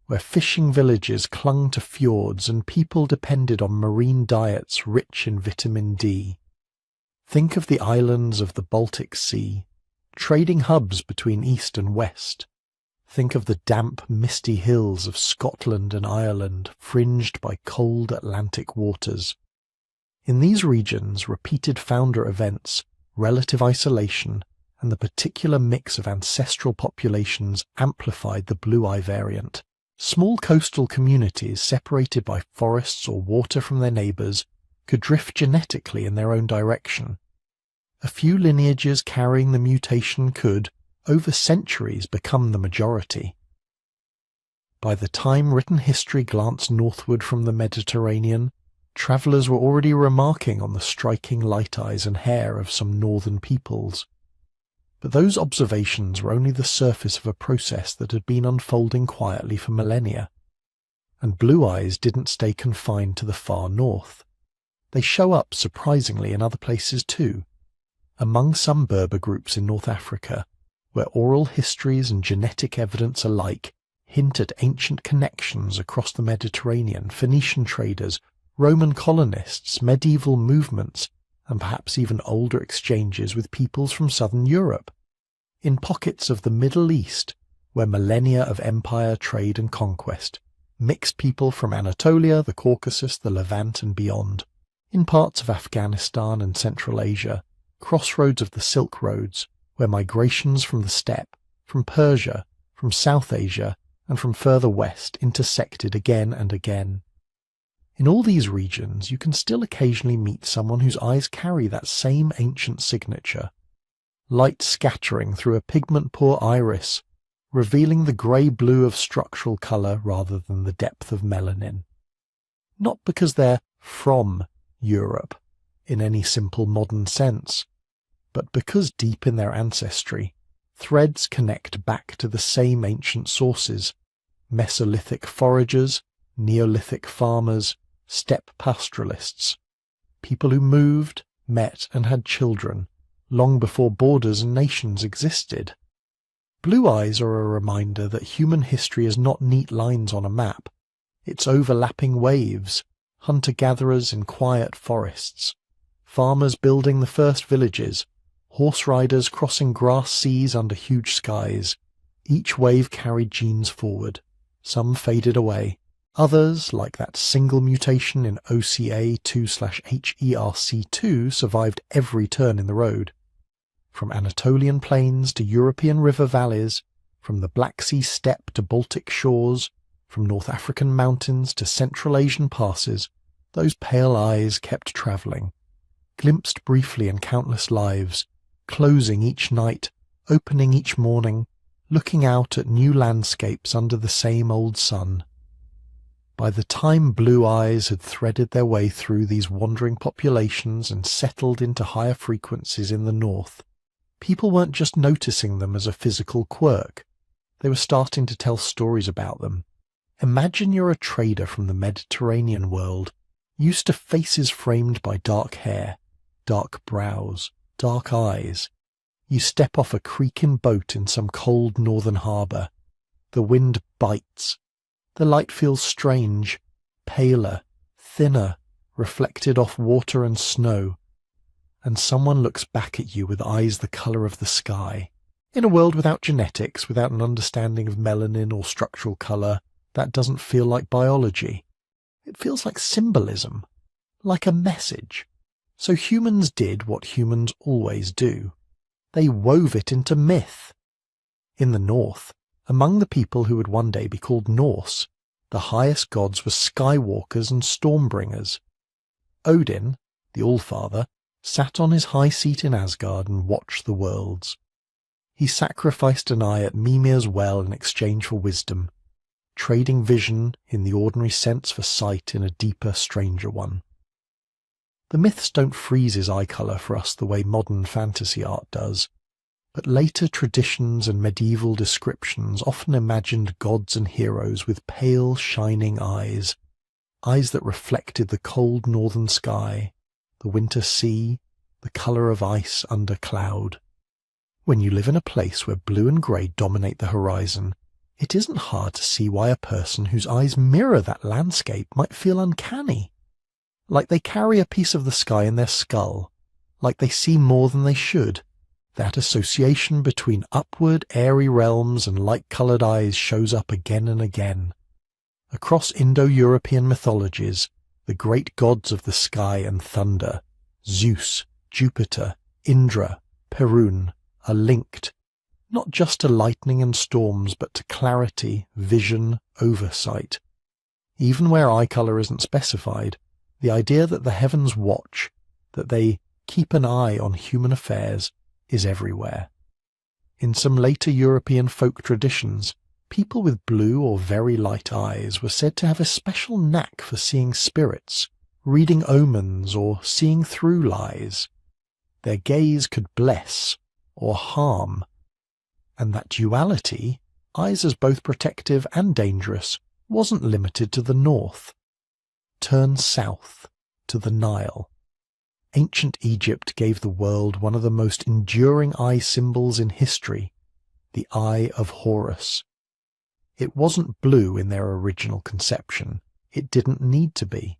where fishing villages clung to fjords and people depended on marine diets rich in vitamin D. Think of the islands of the Baltic Sea, trading hubs between east and west. Think of the damp, misty hills of Scotland and Ireland, fringed by cold Atlantic waters. In these regions, repeated founder events, relative isolation, and the particular mix of ancestral populations amplified the blue-eye variant. Small coastal communities separated by forests or water from their neighbours could drift genetically in their own direction. A few lineages carrying the mutation could, over centuries, become the majority. By the time written history glanced northward from the Mediterranean, travellers were already remarking on the striking light eyes and hair of some northern peoples. But those observations were only the surface of a process that had been unfolding quietly for millennia. And blue eyes didn't stay confined to the far north. They show up surprisingly in other places too. Among some Berber groups in North Africa, where oral histories and genetic evidence alike hint at ancient connections across the Mediterranean, Phoenician traders, Roman colonists, medieval movements, and perhaps even older exchanges with peoples from southern Europe. In pockets of the Middle East, where millennia of empire, trade and conquest mixed people from Anatolia, the Caucasus, the Levant and beyond. In parts of Afghanistan and Central Asia, crossroads of the Silk Roads, where migrations from the steppe, from Persia, from South Asia, and from further west intersected again and again. In all these regions, you can still occasionally meet someone whose eyes carry that same ancient signature. Light scattering through a pigment-poor iris, revealing the grey-blue of structural colour rather than the depth of melanin. Not because they're from Europe in any simple modern sense, but because deep in their ancestry, threads connect back to the same ancient sources: Mesolithic foragers, Neolithic farmers, steppe pastoralists, people who moved, met and had children long before borders and nations existed. Blue eyes are a reminder that human history is not neat lines on a map. It's overlapping waves, hunter-gatherers in quiet forests, farmers building the first villages, horse riders crossing grass seas under huge skies. Each wave carried genes forward. Some faded away. Others, like that single mutation in OCA2/HERC2, survived every turn in the road. From Anatolian plains to European river valleys, from the Black Sea steppe to Baltic shores, from North African mountains to Central Asian passes, those pale eyes kept travelling, glimpsed briefly in countless lives, closing each night, opening each morning, looking out at new landscapes under the same old sun. By the time blue eyes had threaded their way through these wandering populations and settled into higher frequencies in the north, people weren't just noticing them as a physical quirk. They were starting to tell stories about them. Imagine you're a trader from the Mediterranean world, used to faces framed by dark hair, dark brows, dark eyes. You step off a creaking boat in some cold northern harbour. The wind bites. The light feels strange, paler, thinner, reflected off water and snow. And someone looks back at you with eyes the colour of the sky. In a world without genetics, without an understanding of melanin or structural colour, that doesn't feel like biology. It feels like symbolism, like a message. So humans did what humans always do. They wove it into myth. In the north, among the people who would one day be called Norse, the highest gods were skywalkers and stormbringers. Odin, the Allfather, sat on his high seat in Asgard and watched the worlds. He sacrificed an eye at Mimir's well in exchange for wisdom, trading vision in the ordinary sense for sight in a deeper, stranger one. The myths don't freeze his eye colour for us the way modern fantasy art does, but later traditions and medieval descriptions often imagined gods and heroes with pale, shining eyes, eyes that reflected the cold northern sky, the winter sea, the colour of ice under cloud. When you live in a place where blue and grey dominate the horizon, it isn't hard to see why a person whose eyes mirror that landscape might feel uncanny. Like they carry a piece of the sky in their skull, like they see more than they should. That association between upward, airy realms and light-coloured eyes shows up again and again. Across Indo-European mythologies, the great gods of the sky and thunder, Zeus, Jupiter, Indra, Perun, are linked, not just to lightning and storms, but to clarity, vision, oversight. Even where eye colour isn't specified, the idea that the heavens watch, that they keep an eye on human affairs, is everywhere. In some later European folk traditions, people with blue or very light eyes were said to have a special knack for seeing spirits, reading omens, or seeing through lies. Their gaze could bless or harm, and that duality, eyes as both protective and dangerous, wasn't limited to the north. Turn south, to the Nile. Ancient Egypt gave the world one of the most enduring eye symbols in history, the Eye of Horus. It wasn't blue in their original conception. It didn't need to be.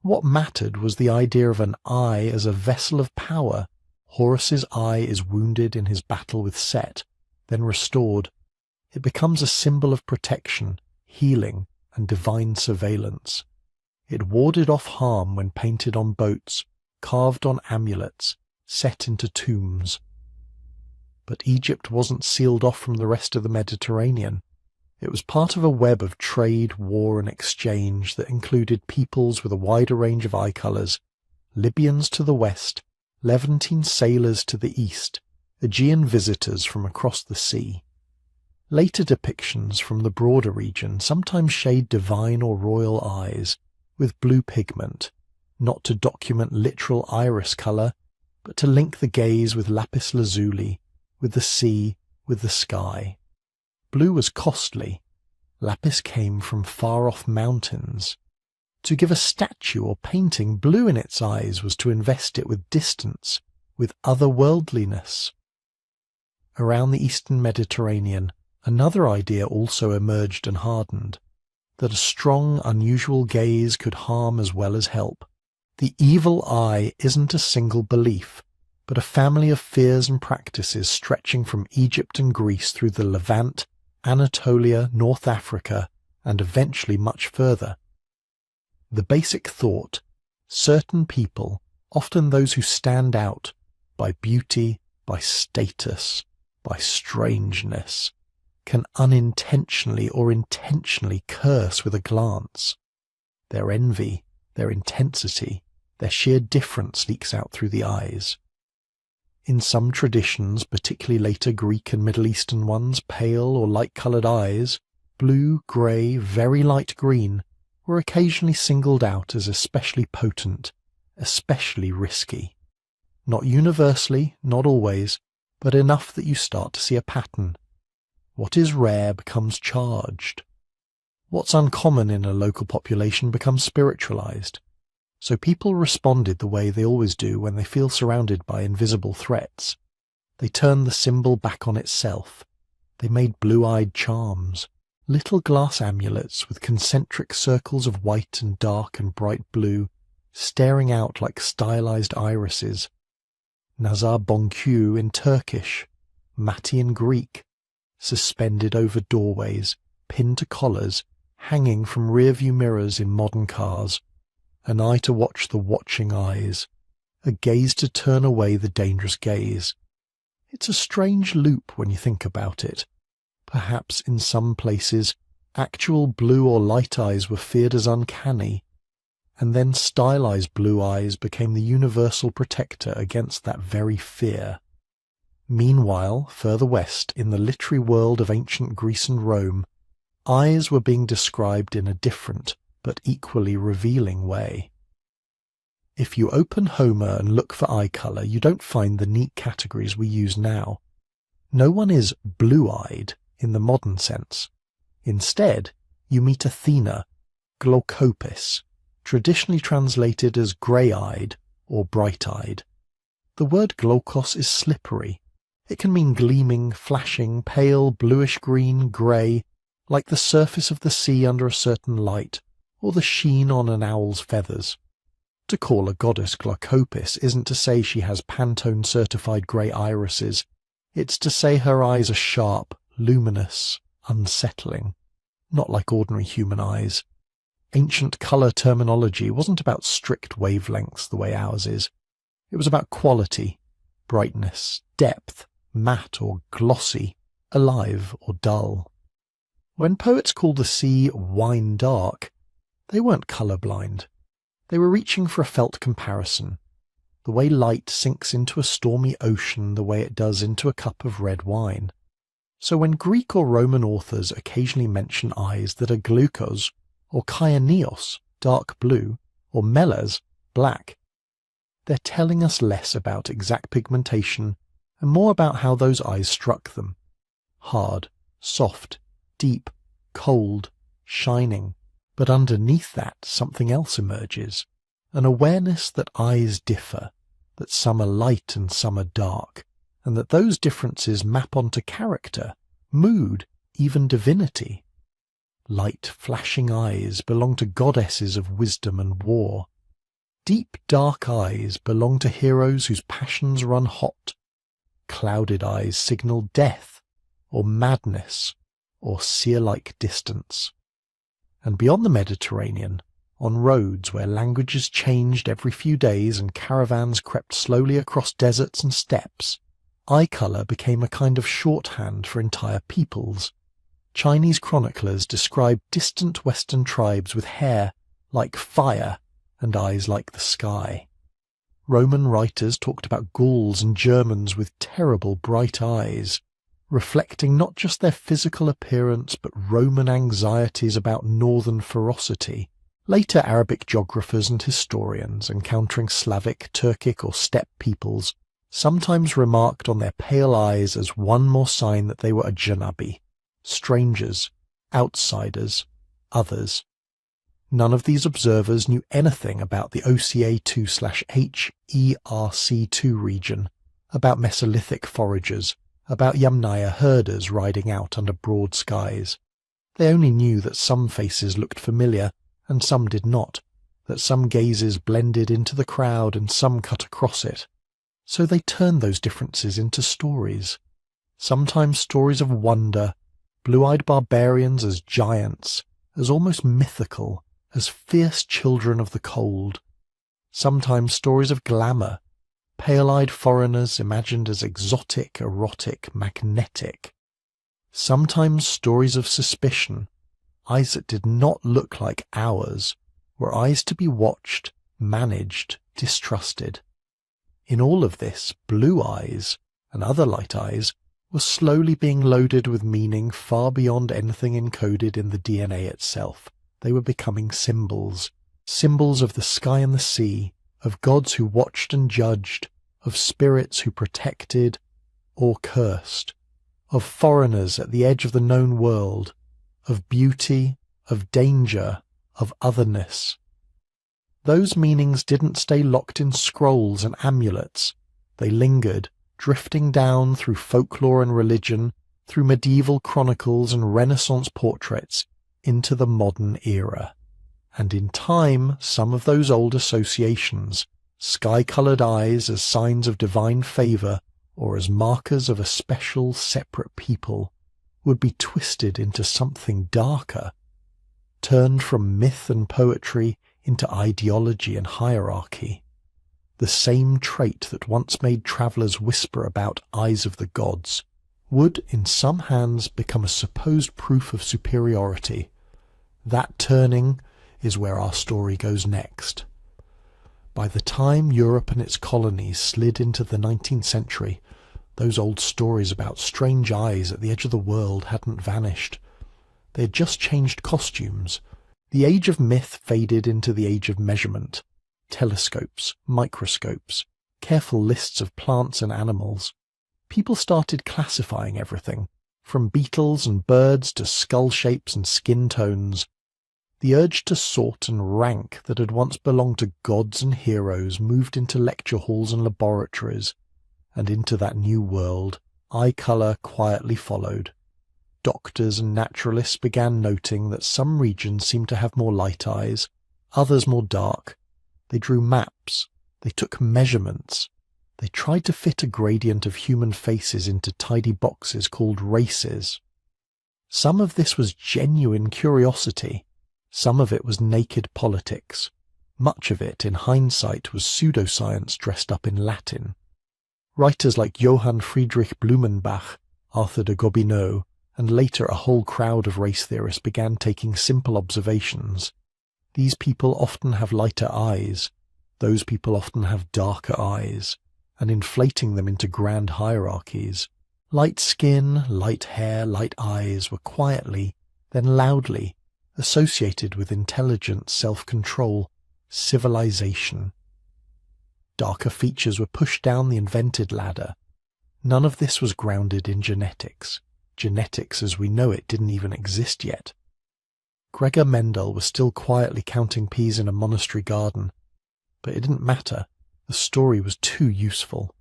What mattered was the idea of an eye as a vessel of power. Horus's eye is wounded in his battle with Set, then restored. It becomes a symbol of protection, healing, and divine surveillance. It warded off harm when painted on boats, carved on amulets, set into tombs. But Egypt wasn't sealed off from the rest of the Mediterranean. It was part of a web of trade, war, and exchange that included peoples with a wider range of eye colours: Libyans to the west, Levantine sailors to the east, Aegean visitors from across the sea. Later depictions from the broader region sometimes shade divine or royal eyes with blue pigment, not to document literal iris colour, but to link the gaze with lapis lazuli, with the sea, with the sky. Blue was costly. Lapis came from far-off mountains. To give a statue or painting blue in its eyes was to invest it with distance, with otherworldliness. Around the eastern Mediterranean, another idea also emerged and hardened, that a strong, unusual gaze could harm as well as help. The evil eye isn't a single belief, but a family of fears and practices stretching from Egypt and Greece through the Levant, Anatolia, North Africa, and eventually much further. The basic thought: certain people, often those who stand out, by beauty, by status, by strangeness, can unintentionally or intentionally curse with a glance. Their envy, their intensity, their sheer difference leaks out through the eyes. In some traditions, particularly later Greek and Middle Eastern ones, pale or light-coloured eyes, blue, grey, very light green, were occasionally singled out as especially potent, especially risky. Not universally, not always, but enough that you start to see a pattern. What is rare becomes charged. What's uncommon in a local population becomes spiritualized. So people responded the way they always do when they feel surrounded by invisible threats. They turned the symbol back on itself. They made blue-eyed charms, little glass amulets with concentric circles of white and dark and bright blue, staring out like stylized irises. Nazar Bonkü in Turkish, Mati in Greek, suspended over doorways, pinned to collars, hanging from rear-view mirrors in modern cars. An eye to watch the watching eyes, a gaze to turn away the dangerous gaze. It's a strange loop when you think about it. Perhaps in some places, actual blue or light eyes were feared as uncanny, and then stylized blue eyes became the universal protector against that very fear. Meanwhile, further west, in the literary world of ancient Greece and Rome, eyes were being described in a different, but equally revealing way. If you open Homer and look for eye colour, you don't find the neat categories we use now. No one is blue-eyed in the modern sense. Instead, you meet Athena, glaucopis, traditionally translated as grey-eyed or bright-eyed. The word glaucos is slippery. It can mean gleaming, flashing, pale, bluish-green, grey, like the surface of the sea under a certain light, or the sheen on an owl's feathers. To call a goddess glaucopis isn't to say she has Pantone-certified grey irises. It's to say her eyes are sharp, luminous, unsettling, not like ordinary human eyes. Ancient colour terminology wasn't about strict wavelengths the way ours is. It was about quality, brightness, depth, matte or glossy, alive or dull. When poets called the sea wine dark, they weren't colour-blind. They were reaching for a felt comparison, the way light sinks into a stormy ocean the way it does into a cup of red wine. So when Greek or Roman authors occasionally mention eyes that are glucose, or kyanios, dark blue, or melas, black, they're telling us less about exact pigmentation and more about how those eyes struck them. Hard, soft, deep, cold, shining. But underneath that, something else emerges, an awareness that eyes differ, that some are light and some are dark, and that those differences map onto character, mood, even divinity. Light, flashing eyes belong to goddesses of wisdom and war. Deep, dark eyes belong to heroes whose passions run hot. Clouded eyes signal death, or madness, or seer-like distance. And beyond the Mediterranean, on roads where languages changed every few days and caravans crept slowly across deserts and steppes, eye colour became a kind of shorthand for entire peoples. Chinese chroniclers described distant western tribes with hair like fire and eyes like the sky. Roman writers talked about Gauls and Germans with terrible bright eyes. reflecting not just their physical appearance but Roman anxieties about northern ferocity. Later Arabic geographers and historians, encountering Slavic, Turkic or steppe peoples, sometimes remarked on their pale eyes as one more sign that they were ajnabi, strangers, outsiders, others. None of these observers knew anything about the OCA2/HERC2 region, about Mesolithic foragers, about Yamnaya herders riding out under broad skies. They only knew that some faces looked familiar and some did not, that some gazes blended into the crowd and some cut across it. So they turned those differences into stories. Sometimes stories of wonder, blue-eyed barbarians as giants, as almost mythical, as fierce children of the cold. Sometimes stories of glamour, pale-eyed foreigners imagined as exotic, erotic, magnetic. Sometimes stories of suspicion, eyes that did not look like ours, were eyes to be watched, managed, distrusted. In all of this, blue eyes, and other light eyes, were slowly being loaded with meaning far beyond anything encoded in the DNA itself. They were becoming symbols, symbols of the sky and the sea, of gods who watched and judged, of spirits who protected or cursed, of foreigners at the edge of the known world, of beauty, of danger, of otherness. Those meanings didn't stay locked in scrolls and amulets. They lingered, drifting down through folklore and religion, through medieval chronicles and Renaissance portraits, into the modern era. And in time, some of those old associations, sky-coloured eyes as signs of divine favour or as markers of a special, separate people, would be twisted into something darker, turned from myth and poetry into ideology and hierarchy. The same trait that once made travellers whisper about eyes of the gods would, in some hands, become a supposed proof of superiority. That turning is where our story goes next. By the time Europe and its colonies slid into the 19th century, those old stories about strange eyes at the edge of the world hadn't vanished. They had just changed costumes. The age of myth faded into the age of measurement. Telescopes, microscopes, careful lists of plants and animals. People started classifying everything, from beetles and birds to skull shapes and skin tones. The urge to sort and rank that had once belonged to gods and heroes moved into lecture halls and laboratories, and into that new world, eye colour quietly followed. Doctors and naturalists began noting that some regions seemed to have more light eyes, others more dark. They drew maps, they took measurements, they tried to fit a gradient of human faces into tidy boxes called races. Some of this was genuine curiosity, some of it was naked politics, much of it, in hindsight, was pseudoscience dressed up in Latin. Writers like Johann Friedrich Blumenbach, Arthur de Gobineau, and later a whole crowd of race theorists began taking simple observations. These people often have lighter eyes, those people often have darker eyes, and inflating them into grand hierarchies. Light skin, light hair, light eyes were quietly, then loudly, associated with intelligence, self-control, civilization. Darker features were pushed down the invented ladder. None of this was grounded in genetics. Genetics as we know it didn't even exist yet. Gregor Mendel was still quietly counting peas in a monastery garden, but it didn't matter. The story was too useful.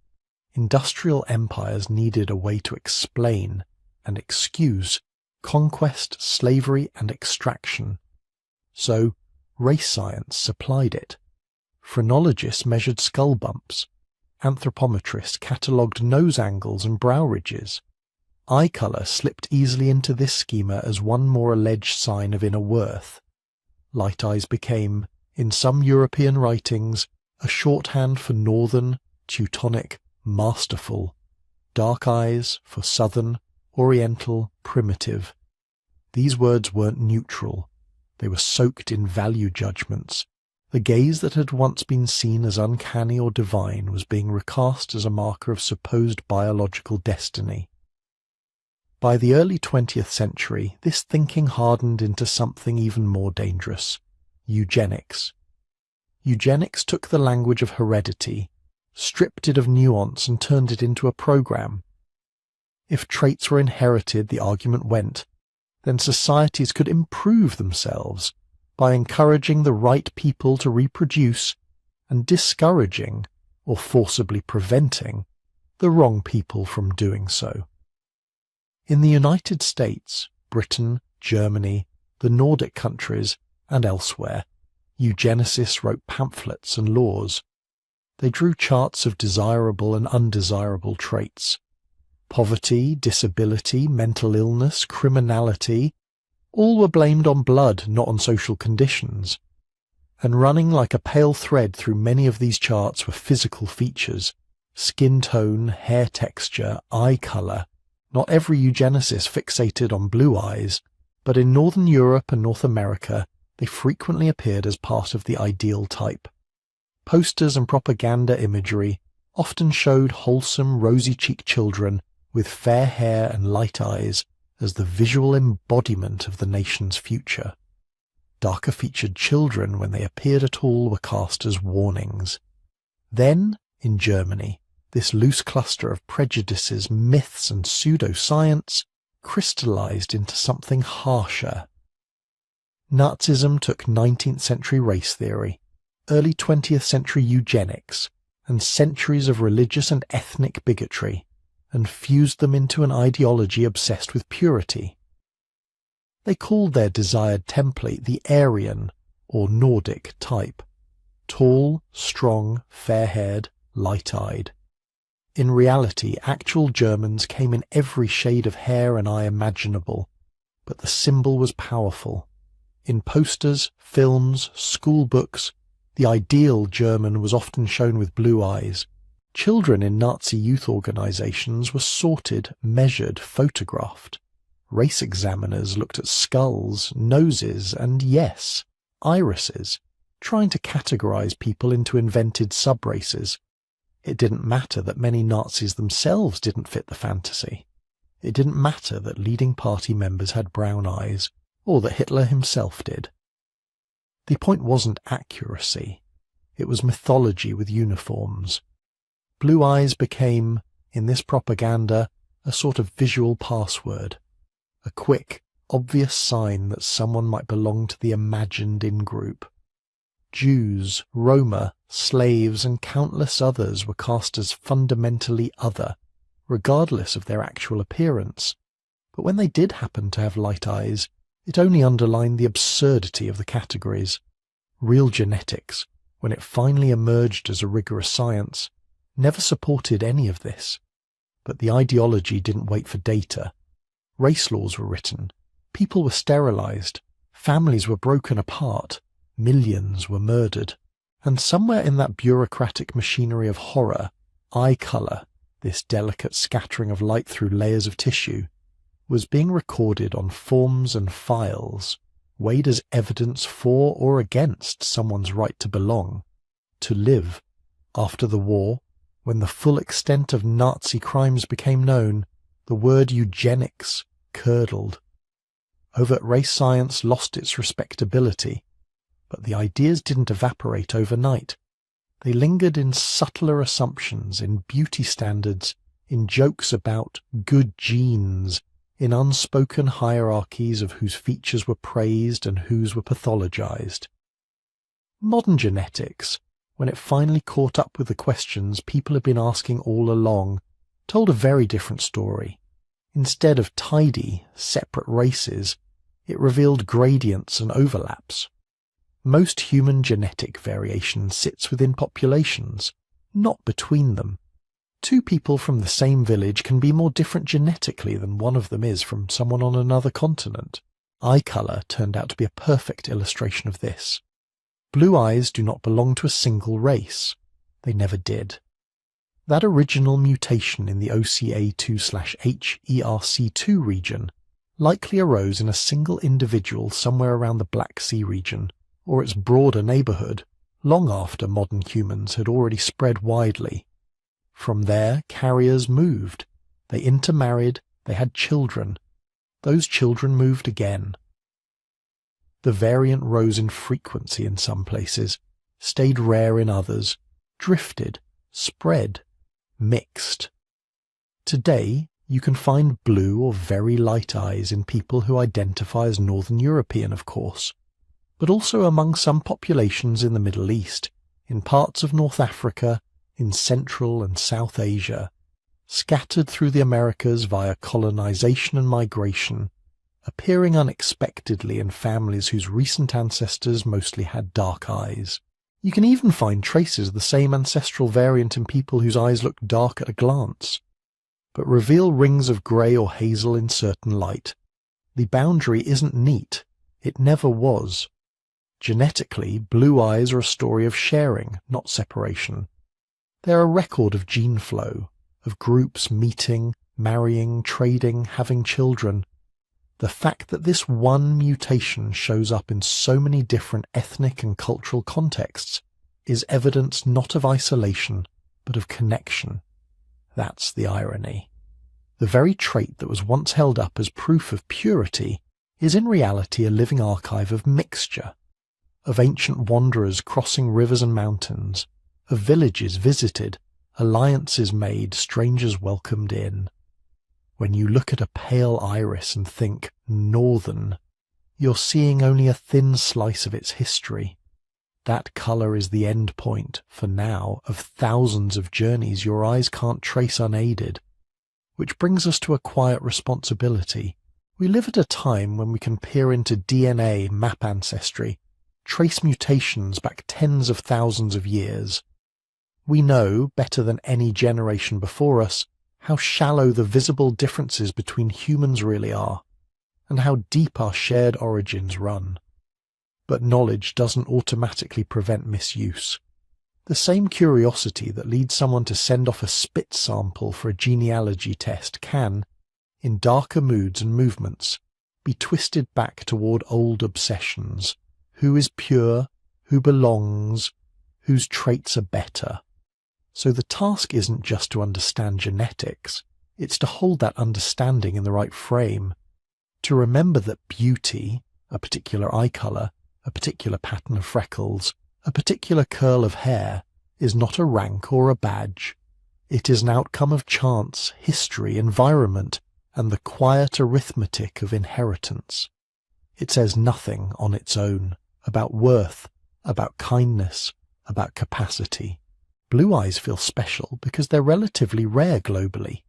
Industrial empires needed a way to explain and excuse conquest, slavery, and extraction. So, race science supplied it. Phrenologists measured skull bumps. Anthropometrists catalogued nose angles and brow ridges. Eye colour slipped easily into this schema as one more alleged sign of inner worth. Light eyes became, in some European writings, a shorthand for northern, Teutonic, masterful. Dark eyes for southern, oriental, primitive. These words weren't neutral. They were soaked in value judgments. The gaze that had once been seen as uncanny or divine was being recast as a marker of supposed biological destiny. By the early 20th century, this thinking hardened into something even more dangerous: eugenics. Eugenics took the language of heredity, stripped it of nuance and turned it into a program. If traits were inherited, the argument went, then societies could improve themselves by encouraging the right people to reproduce and discouraging, or forcibly preventing, the wrong people from doing so. In the United States, Britain, Germany, the Nordic countries, and elsewhere, eugenicists wrote pamphlets and laws. They drew charts of desirable and undesirable traits. Poverty, disability, mental illness, criminality, all were blamed on blood, not on social conditions. And running like a pale thread through many of these charts were physical features: skin tone, hair texture, eye colour. Not every eugenicist fixated on blue eyes, but in Northern Europe and North America they frequently appeared as part of the ideal type. Posters and propaganda imagery often showed wholesome, rosy-cheeked children with fair hair and light eyes as the visual embodiment of the nation's future. Darker-featured children, when they appeared at all, were cast as warnings. Then, in Germany, this loose cluster of prejudices, myths, and pseudoscience crystallized into something harsher. Nazism took 19th century race theory, early 20th century eugenics, and centuries of religious and ethnic bigotry, and fused them into an ideology obsessed with purity. They called their desired template the Aryan, or Nordic, type: tall, strong, fair-haired, light-eyed. In reality, actual Germans came in every shade of hair and eye imaginable, but the symbol was powerful. In posters, films, school books, the ideal German was often shown with blue eyes. Children in Nazi youth organizations were sorted, measured, photographed. Race examiners looked at skulls, noses, and yes, irises, trying to categorize people into invented subraces. It didn't matter that many Nazis themselves didn't fit the fantasy. It didn't matter that leading party members had brown eyes, or that Hitler himself did. The point wasn't accuracy. It was mythology with uniforms. Blue eyes became, in this propaganda, a sort of visual password, a quick, obvious sign that someone might belong to the imagined in-group. Jews, Roma, slaves, and countless others were cast as fundamentally other, regardless of their actual appearance. But when they did happen to have light eyes, it only underlined the absurdity of the categories. Real genetics, when it finally emerged as a rigorous science, never supported any of this. But the ideology didn't wait for data. Race laws were written, people were sterilized, families were broken apart, millions were murdered. And somewhere in that bureaucratic machinery of horror, eye colour, this delicate scattering of light through layers of tissue, was being recorded on forms and files, weighed as evidence for or against someone's right to belong, to live. After the war, when the full extent of Nazi crimes became known, the word eugenics curdled. Overt race science lost its respectability, but the ideas didn't evaporate overnight. They lingered in subtler assumptions, in beauty standards, in jokes about good genes, in unspoken hierarchies of whose features were praised and whose were pathologized. Modern genetics, when it finally caught up with the questions people had been asking all along, told a very different story. Instead of tidy, separate races, it revealed gradients and overlaps. Most human genetic variation sits within populations, not between them. Two people from the same village can be more different genetically than one of them is from someone on another continent. Eye colour turned out to be a perfect illustration of this. Blue eyes do not belong to a single race. They never did. That original mutation in the OCA2/HERC2 region likely arose in a single individual somewhere around the Black Sea region, or its broader neighbourhood, long after modern humans had already spread widely. From there, carriers moved. They intermarried, They had children. Those children moved again. The variant rose in frequency in some places, stayed rare in others, drifted, spread, mixed. Today, you can find blue or very light eyes in people who identify as Northern European, of course, but also among some populations in the Middle East, in parts of North Africa, in Central and South Asia, scattered through the Americas via colonization and migration, appearing unexpectedly in families whose recent ancestors mostly had dark eyes. You can even find traces of the same ancestral variant in people whose eyes look dark at a glance, but reveal rings of grey or hazel in certain light. The boundary isn't neat. It never was. Genetically, blue eyes are a story of sharing, not separation. They're a record of gene flow, of groups meeting, marrying, trading, having children. The fact that this one mutation shows up in so many different ethnic and cultural contexts is evidence not of isolation, but of connection. That's the irony. The very trait that was once held up as proof of purity is in reality a living archive of mixture, of ancient wanderers crossing rivers and mountains, of villages visited, alliances made, strangers welcomed in. When you look at a pale iris and think northern, you're seeing only a thin slice of its history. That colour is the end point, for now, of thousands of journeys your eyes can't trace unaided. Which brings us to a quiet responsibility. We live at a time when we can peer into DNA, map ancestry, trace mutations back tens of thousands of years. We know, better than any generation before us, how shallow the visible differences between humans really are, and how deep our shared origins run. But knowledge doesn't automatically prevent misuse. The same curiosity that leads someone to send off a spit sample for a genealogy test can, in darker moods and movements, be twisted back toward old obsessions. Who is pure? Who belongs? Whose traits are better? So the task isn't just to understand genetics, it's to hold that understanding in the right frame, to remember that beauty, a particular eye colour, a particular pattern of freckles, a particular curl of hair, is not a rank or a badge. It is an outcome of chance, history, environment, and the quiet arithmetic of inheritance. It says nothing on its own about worth, about kindness, about capacity. Blue eyes feel special because they're relatively rare globally,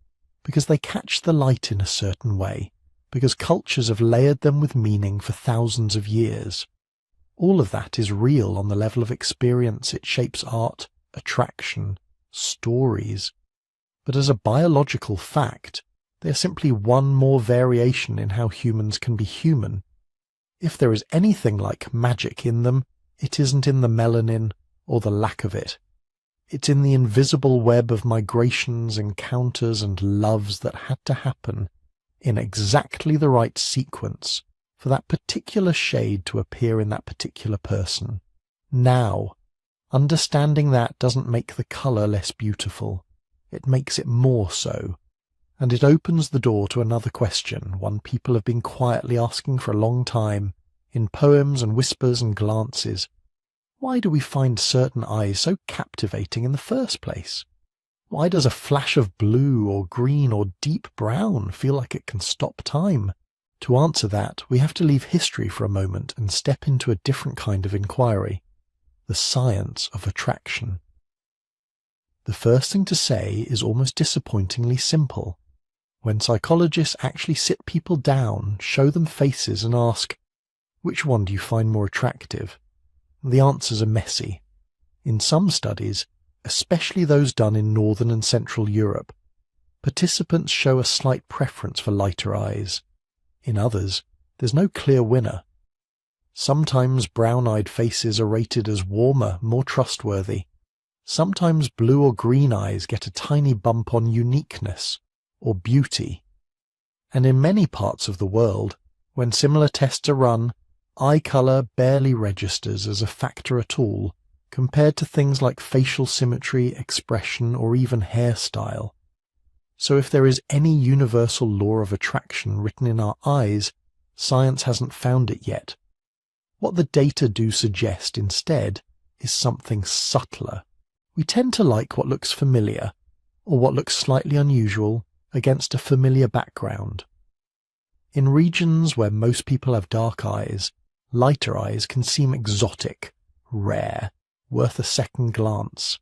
because they catch the light in a certain way, because cultures have layered them with meaning for thousands of years. All of that is real on the level of experience. It shapes art, attraction, stories. But as a biological fact, they are simply one more variation in how humans can be human. If there is anything like magic in them, it isn't in the melanin or the lack of it. It's in the invisible web of migrations, encounters, and loves that had to happen in exactly the right sequence for that particular shade to appear in that particular person. Now, understanding that doesn't make the colour less beautiful. It makes it more so. And it opens the door to another question, one people have been quietly asking for a long time, in poems and whispers and glances. Why do we find certain eyes so captivating in the first place? Why does a flash of blue or green or deep brown feel like it can stop time? To answer that, we have to leave history for a moment and step into a different kind of inquiry, the science of attraction. The first thing to say is almost disappointingly simple. When psychologists actually sit people down, show them faces and ask, which one do you find more attractive? The answers are messy. In some studies, especially those done in Northern and Central Europe, participants show a slight preference for lighter eyes. In others, there's no clear winner. Sometimes brown-eyed faces are rated as warmer, more trustworthy. Sometimes blue or green eyes get a tiny bump on uniqueness or beauty. And in many parts of the world, when similar tests are run, eye colour barely registers as a factor at all compared to things like facial symmetry, expression, or even hairstyle. So if there is any universal law of attraction written in our eyes, science hasn't found it yet. What the data do suggest instead is something subtler. We tend to like what looks familiar, or what looks slightly unusual against a familiar background. In regions where most people have dark eyes, lighter eyes can seem exotic, rare, worth a second glance.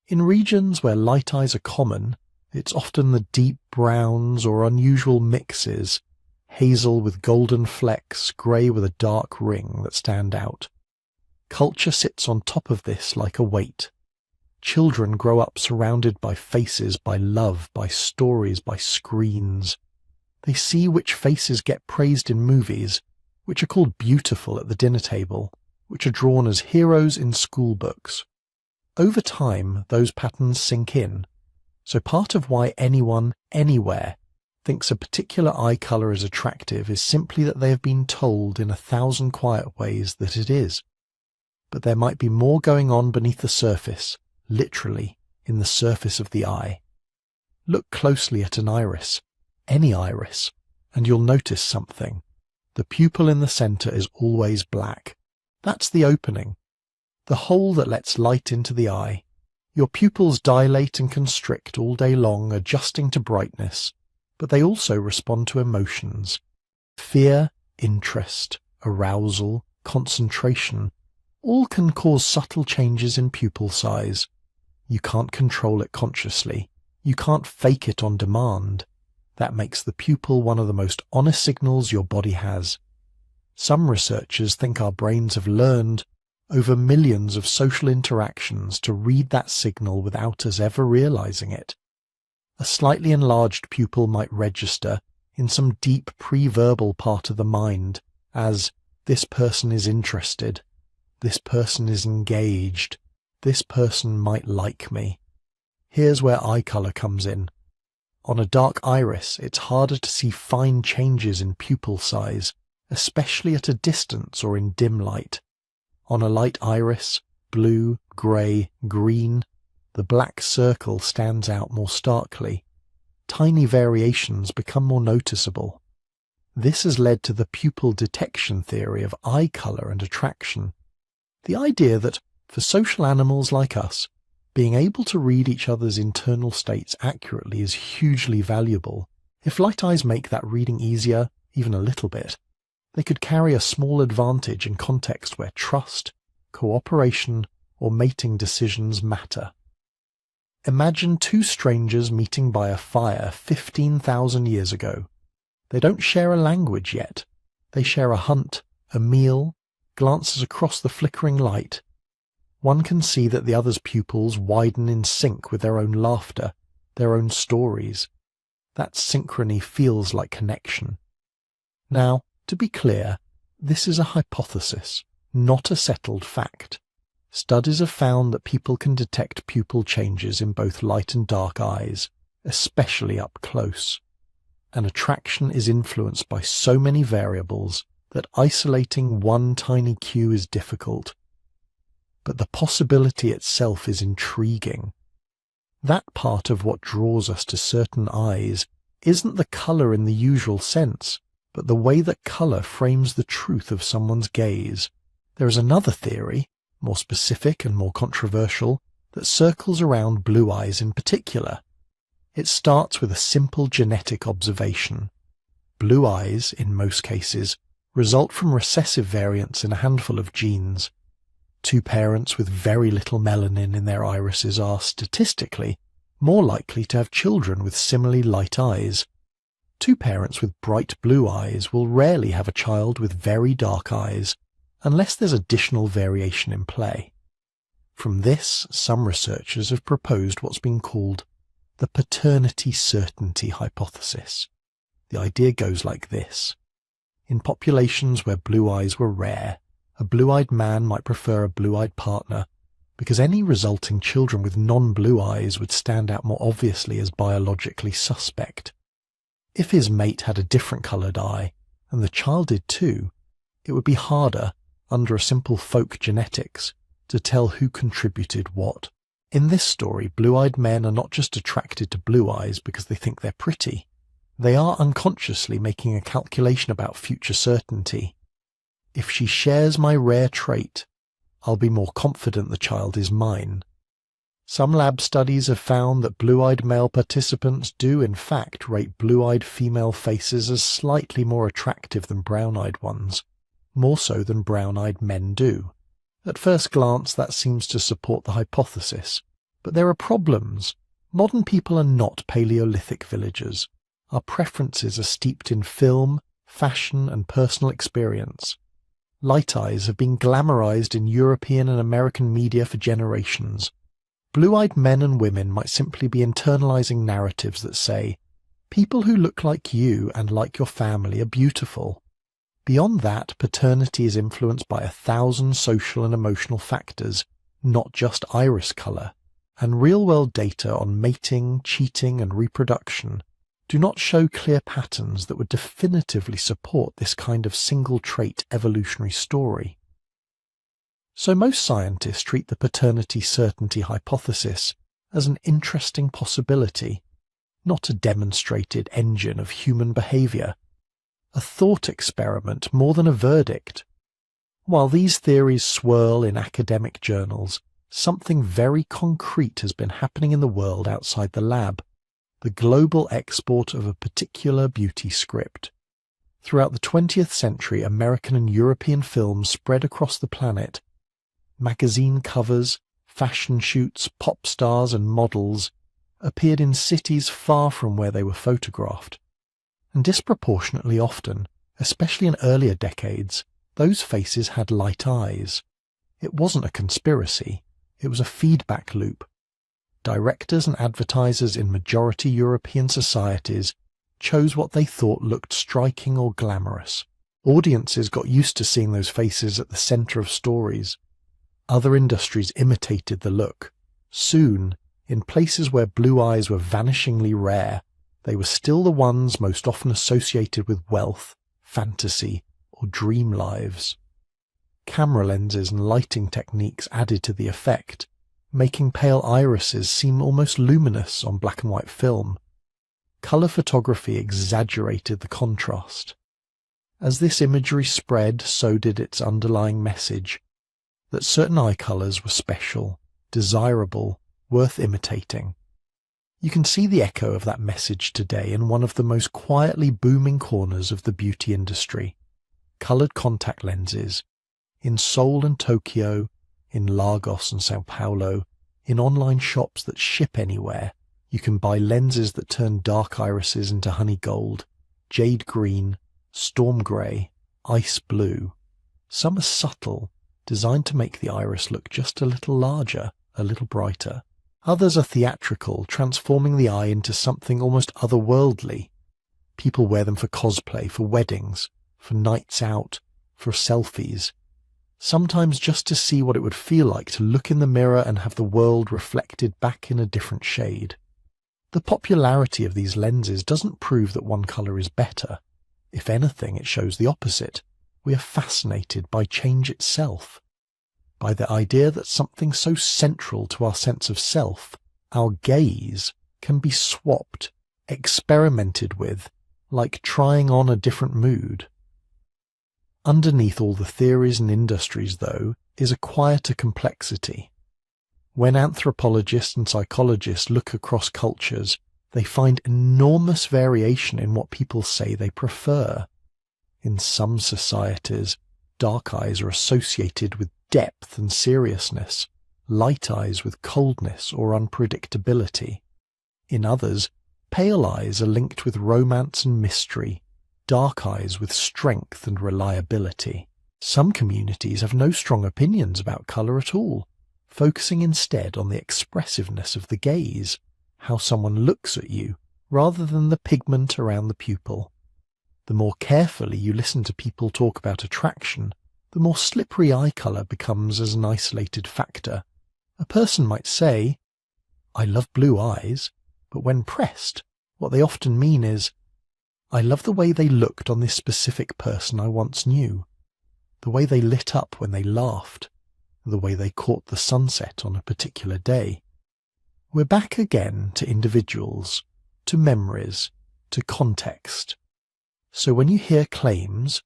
In regions where light eyes are common, it's often the deep browns or unusual mixes, hazel with golden flecks, grey with a dark ring, that stand out. Culture sits on top of this like a weight. Children grow up surrounded by faces, by love, by stories, by screens. They see which faces get praised in movies, which are called beautiful at the dinner table, which are drawn as heroes in school books. Over time, those patterns sink in. So part of why anyone, anywhere, thinks a particular eye colour is attractive is simply that they have been told in 1,000 quiet ways that it is. But there might be more going on beneath the surface, literally, in the surface of the eye. Look closely at an iris, any iris, and you'll notice something. The pupil in the centre is always black. That's the opening, the hole that lets light into the eye. Your pupils dilate and constrict all day long, adjusting to brightness, but they also respond to emotions. Fear, interest, arousal, concentration, all can cause subtle changes in pupil size. You can't control it consciously. You can't fake it on demand. That makes the pupil one of the most honest signals your body has. Some researchers think our brains have learned, over millions of social interactions, to read that signal without us ever realizing it. A slightly enlarged pupil might register in some deep pre-verbal part of the mind as, this person is interested, this person is engaged, this person might like me. Here's where eye colour comes in. On a dark iris, it's harder to see fine changes in pupil size, especially at a distance or in dim light. On a light iris, blue, grey, green, the black circle stands out more starkly. Tiny variations become more noticeable. This has led to the pupil detection theory of eye colour and attraction. The idea that, for social animals like us, being able to read each other's internal states accurately is hugely valuable. If light eyes make that reading easier, even a little bit, they could carry a small advantage in context where trust, cooperation, or mating decisions matter. Imagine two strangers meeting by a fire 15,000 years ago. They don't share a language yet. They share a hunt, a meal, glances across the flickering light. One can see that the other's pupils widen in sync with their own laughter, their own stories. That synchrony feels like connection. Now, to be clear, this is a hypothesis, not a settled fact. Studies have found that people can detect pupil changes in both light and dark eyes, especially up close. And attraction is influenced by so many variables that isolating one tiny cue is difficult. But the possibility itself is intriguing. That part of what draws us to certain eyes isn't the colour in the usual sense, but the way that colour frames the truth of someone's gaze. There is another theory, more specific and more controversial, that circles around blue eyes in particular. It starts with a simple genetic observation. Blue eyes, in most cases, result from recessive variants in a handful of genes. Two parents with very little melanin in their irises are, statistically, more likely to have children with similarly light eyes. Two parents with bright blue eyes will rarely have a child with very dark eyes, unless there's additional variation in play. From this, some researchers have proposed what's been called the paternity certainty hypothesis. The idea goes like this. In populations where blue eyes were rare, a blue-eyed man might prefer a blue-eyed partner because any resulting children with non-blue eyes would stand out more obviously as biologically suspect. If his mate had a different coloured eye, and the child did too, it would be harder, under a simple folk genetics, to tell who contributed what. In this story, blue-eyed men are not just attracted to blue eyes because they think they're pretty. They are unconsciously making a calculation about future certainty. If she shares my rare trait, I'll be more confident the child is mine. Some lab studies have found that blue-eyed male participants do in fact rate blue-eyed female faces as slightly more attractive than brown-eyed ones, more so than brown-eyed men do. At first glance, that seems to support the hypothesis. But there are problems. Modern people are not Paleolithic villagers. Our preferences are steeped in film, fashion, and personal experience. Light eyes have been glamorized in European and American media for generations. Blue-eyed men and women might simply be internalizing narratives that say, people who look like you and like your family are beautiful. Beyond that, paternity is influenced by 1,000 social and emotional factors, not just iris color, and real-world data on mating, cheating, and reproduction do not show clear patterns that would definitively support this kind of single-trait evolutionary story. So most scientists treat the paternity certainty hypothesis as an interesting possibility, not a demonstrated engine of human behavior, a thought experiment more than a verdict. While these theories swirl in academic journals, something very concrete has been happening in the world outside the lab, the global export of a particular beauty script. Throughout the 20th century, American and European films spread across the planet. Magazine covers, fashion shoots, pop stars and models appeared in cities far from where they were photographed. And disproportionately often, especially in earlier decades, those faces had light eyes. It wasn't a conspiracy, it was a feedback loop. Directors and advertisers in majority European societies chose what they thought looked striking or glamorous. Audiences got used to seeing those faces at the center of stories. Other industries imitated the look. Soon, in places where blue eyes were vanishingly rare, they were still the ones most often associated with wealth, fantasy, or dream lives. Camera lenses and lighting techniques added to the effect, making pale irises seem almost luminous on black and white film. Color photography exaggerated the contrast. As this imagery spread, so did its underlying message, that certain eye colors were special, desirable, worth imitating. You can see the echo of that message today in one of the most quietly booming corners of the beauty industry, colored contact lenses. In Seoul and Tokyo, in Lagos and Sao Paulo, in online shops that ship anywhere, you can buy lenses that turn dark irises into honey gold, jade green, storm grey, ice blue. Some are subtle, designed to make the iris look just a little larger, a little brighter. Others are theatrical, transforming the eye into something almost otherworldly. People wear them for cosplay, for weddings, for nights out, for selfies. Sometimes just to see what it would feel like to look in the mirror and have the world reflected back in a different shade. The popularity of these lenses doesn't prove that one colour is better. If anything, it shows the opposite. We are fascinated by change itself, by the idea that something so central to our sense of self, our gaze, can be swapped, experimented with, like trying on a different mood. Underneath all the theories and industries, though, is a quieter complexity. When anthropologists and psychologists look across cultures, they find enormous variation in what people say they prefer. In some societies, dark eyes are associated with depth and seriousness, light eyes with coldness or unpredictability. In others, pale eyes are linked with romance and mystery, dark eyes with strength and reliability. Some communities have no strong opinions about colour at all, focusing instead on the expressiveness of the gaze, how someone looks at you, rather than the pigment around the pupil. The more carefully you listen to people talk about attraction, the more slippery eye colour becomes as an isolated factor. A person might say, "I love blue eyes," but when pressed, what they often mean is, "I love the way they looked on this specific person I once knew, the way they lit up when they laughed, the way they caught the sunset on a particular day." We're back again to individuals, to memories, to context. So when you hear claims,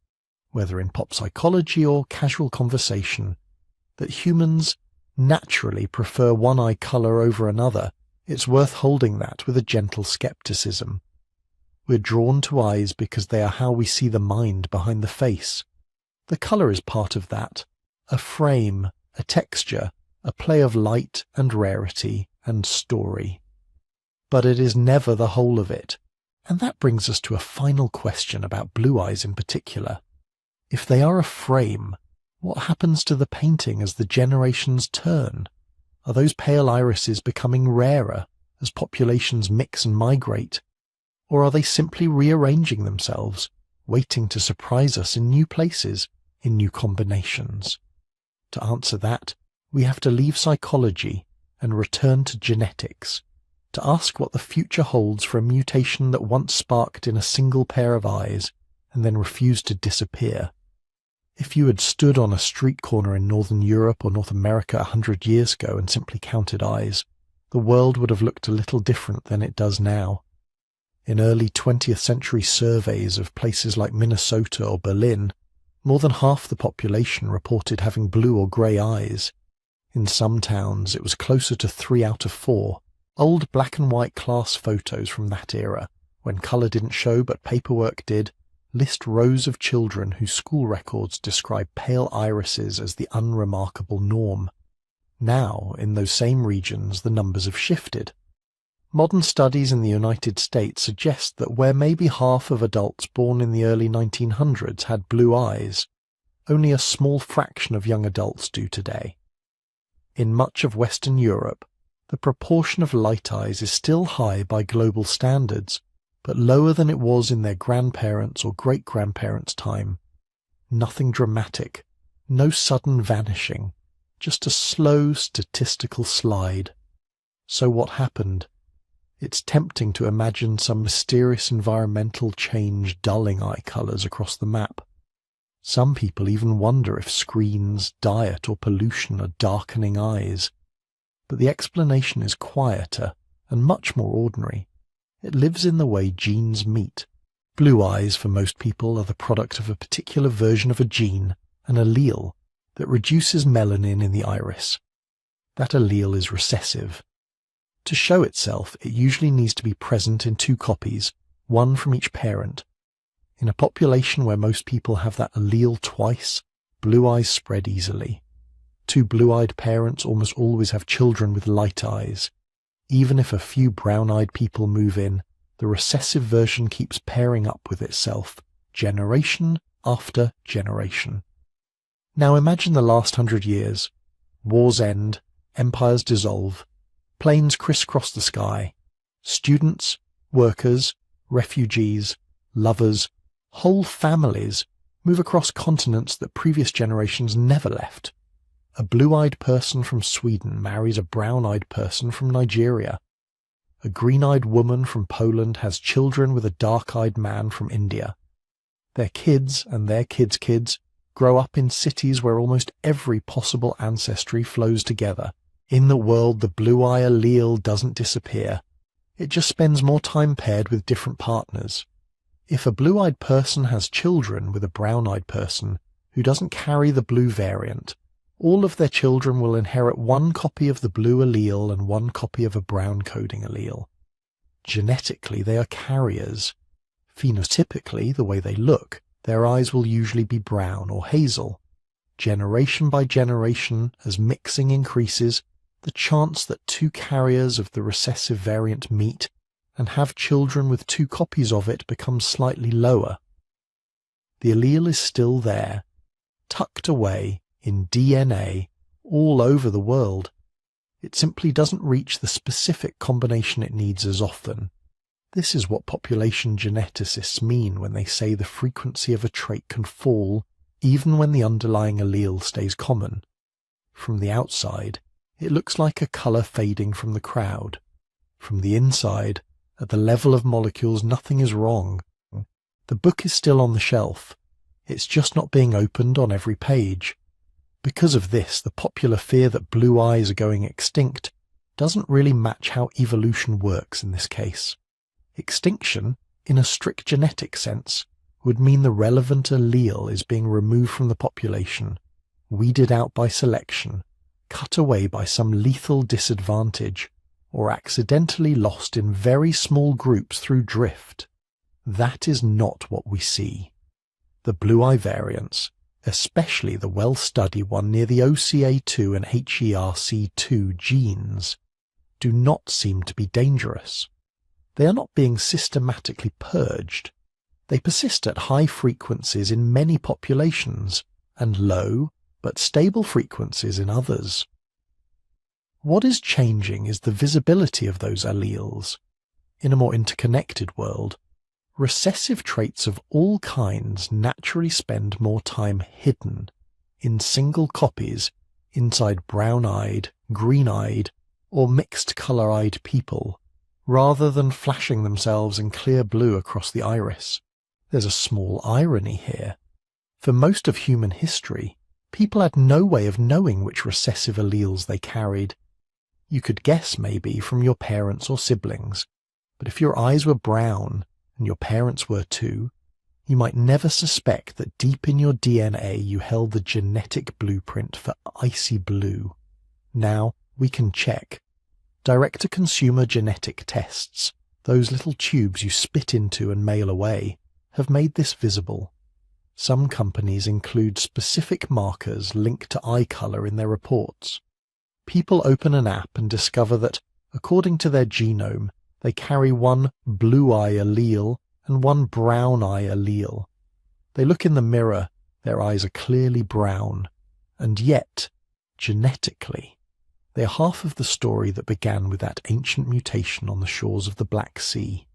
whether in pop psychology or casual conversation, that humans naturally prefer one eye colour over another, it's worth holding that with a gentle scepticism. We're drawn to eyes because they are how we see the mind behind the face. The colour is part of that, a frame, a texture, a play of light and rarity and story. But it is never the whole of it, and that brings us to a final question about blue eyes in particular. If they are a frame, what happens to the painting as the generations turn? Are those pale irises becoming rarer as populations mix and migrate? Or are they simply rearranging themselves, waiting to surprise us in new places, in new combinations? To answer that, we have to leave psychology and return to genetics, to ask what the future holds for a mutation that once sparked in a single pair of eyes and then refused to disappear. If you had stood on a street corner in Northern Europe or North America 100 years ago and simply counted eyes, the world would have looked a little different than it does now. In early 20th century surveys of places like Minnesota or Berlin, more than half the population reported having blue or grey eyes. In some towns it was closer to 3 out of 4. Old black and white class photos from that era, when colour didn't show but paperwork did, list rows of children whose school records describe pale irises as the unremarkable norm. Now, in those same regions, the numbers have shifted. Modern studies in the United States suggest that where maybe half of adults born in the early 1900s had blue eyes, only a small fraction of young adults do today. In much of Western Europe, the proportion of light eyes is still high by global standards, but lower than it was in their grandparents' or great-grandparents' time. Nothing dramatic, no sudden vanishing, just a slow statistical slide. So what happened? It's tempting to imagine some mysterious environmental change dulling eye colours across the map. Some people even wonder if screens, diet or pollution are darkening eyes. But the explanation is quieter and much more ordinary. It lives in the way genes meet. Blue eyes for most people are the product of a particular version of a gene, an allele, that reduces melanin in the iris. That allele is recessive. To show itself, it usually needs to be present in 2 copies, one from each parent. In a population where most people have that allele twice, blue eyes spread easily. 2 blue-eyed parents almost always have children with light eyes. Even if a few brown-eyed people move in, the recessive version keeps pairing up with itself, generation after generation. Now imagine the last 100 years. Wars end, empires dissolve, planes crisscross the sky. Students, workers, refugees, lovers, whole families move across continents that previous generations never left. A blue-eyed person from Sweden marries a brown-eyed person from Nigeria. A green-eyed woman from Poland has children with a dark-eyed man from India. Their kids and their kids' kids grow up in cities where almost every possible ancestry flows together. In the world, the blue-eye allele doesn't disappear. It just spends more time paired with different partners. If a blue-eyed person has children with a brown-eyed person who doesn't carry the blue variant, all of their children will inherit 1 copy of the blue allele and 1 copy of a brown coding allele. Genetically, they are carriers. Phenotypically, the way they look, their eyes will usually be brown or hazel. Generation by generation, as mixing increases, the chance that 2 carriers of the recessive variant meet and have children with 2 copies of it becomes slightly lower. The allele is still there, tucked away in DNA all over the world. It simply doesn't reach the specific combination it needs as often. This is what population geneticists mean when they say the frequency of a trait can fall even when the underlying allele stays common. From the outside, it looks like a colour fading from the crowd. From the inside, at the level of molecules, nothing is wrong. The book is still on the shelf. It's just not being opened on every page. Because of this, the popular fear that blue eyes are going extinct doesn't really match how evolution works in this case. Extinction, in a strict genetic sense, would mean the relevant allele is being removed from the population, weeded out by selection, cut away by some lethal disadvantage, or accidentally lost in very small groups through drift. That is not what we see. The blue eye variants, especially the well-studied one near the OCA2 and HERC2 genes, do not seem to be dangerous. They are not being systematically purged. They persist at high frequencies in many populations and low but stable frequencies in others. What is changing is the visibility of those alleles. In a more interconnected world, recessive traits of all kinds naturally spend more time hidden, in single copies, inside brown-eyed, green-eyed, or mixed colour-eyed people, rather than flashing themselves in clear blue across the iris. There's a small irony here. For most of human history, people had no way of knowing which recessive alleles they carried. You could guess maybe from your parents or siblings, but if your eyes were brown, and your parents were too, you might never suspect that deep in your DNA you held the genetic blueprint for icy blue. Now we can check. Direct-to-consumer genetic tests, those little tubes you spit into and mail away, have made this visible. Some companies include specific markers linked to eye colour in their reports. People open an app and discover that, according to their genome, they carry one blue eye allele and one brown eye allele. They look in the mirror, their eyes are clearly brown, and yet, genetically, they are half of the story that began with that ancient mutation on the shores of the Black Sea.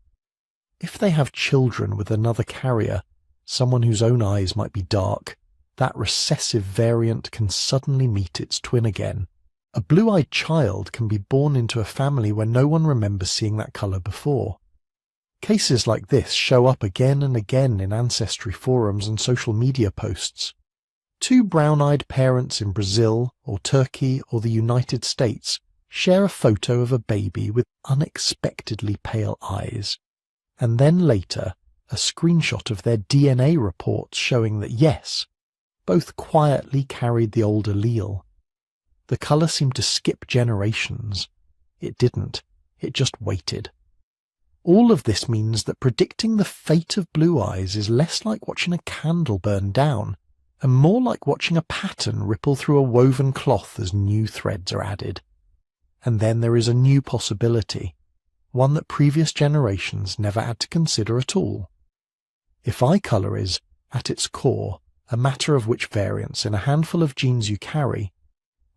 If they have children with another carrier, someone whose own eyes might be dark, that recessive variant can suddenly meet its twin again. A blue-eyed child can be born into a family where no one remembers seeing that colour before. Cases like this show up again and again in ancestry forums and social media posts. Two brown-eyed parents in Brazil or Turkey or the United States share a photo of a baby with unexpectedly pale eyes, and then later a screenshot of their DNA reports showing that yes, both quietly carried the old allele. The colour seemed to skip generations. It didn't. It just waited. All of this means that predicting the fate of blue eyes is less like watching a candle burn down, and more like watching a pattern ripple through a woven cloth as new threads are added. And then there is a new possibility, one that previous generations never had to consider at all. If eye colour is, at its core, a matter of which variants in a handful of genes you carry,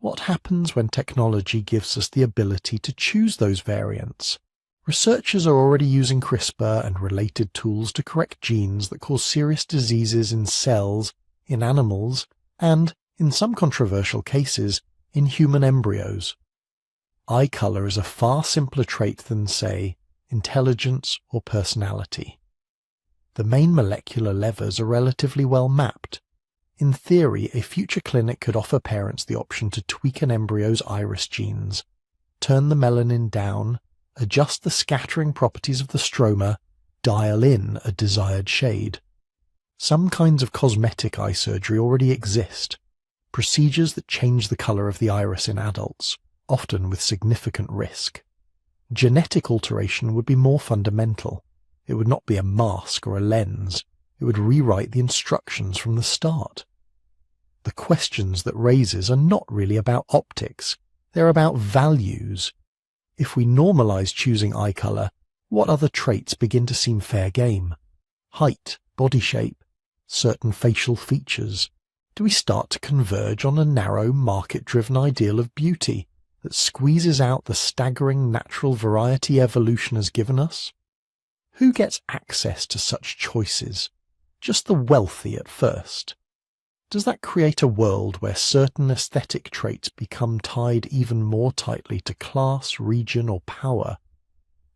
what happens when technology gives us the ability to choose those variants? Researchers are already using CRISPR and related tools to correct genes that cause serious diseases in cells, in animals, and, in some controversial cases, in human embryos. Eye colour is a far simpler trait than, say, intelligence or personality. The main molecular levers are relatively well mapped. In theory, a future clinic could offer parents the option to tweak an embryo's iris genes, turn the melanin down, adjust the scattering properties of the stroma, dial in a desired shade. Some kinds of cosmetic eye surgery already exist, procedures that change the colour of the iris in adults, often with significant risk. Genetic alteration would be more fundamental. It would not be a mask or a lens. It would rewrite the instructions from the start. The questions that raises are not really about optics. They're about values. If we normalise choosing eye colour, what other traits begin to seem fair game? Height, body shape, certain facial features. Do we start to converge on a narrow, market-driven ideal of beauty that squeezes out the staggering natural variety evolution has given us? Who gets access to such choices? Just the wealthy at first. Does that create a world where certain aesthetic traits become tied even more tightly to class, region, or power?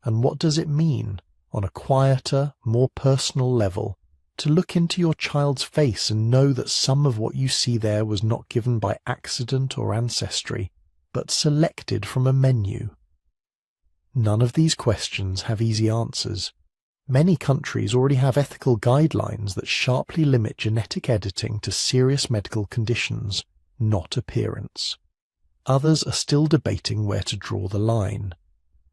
And what does it mean, on a quieter, more personal level, to look into your child's face and know that some of what you see there was not given by accident or ancestry, but selected from a menu? None of these questions have easy answers. Many countries already have ethical guidelines that sharply limit genetic editing to serious medical conditions, not appearance. Others are still debating where to draw the line.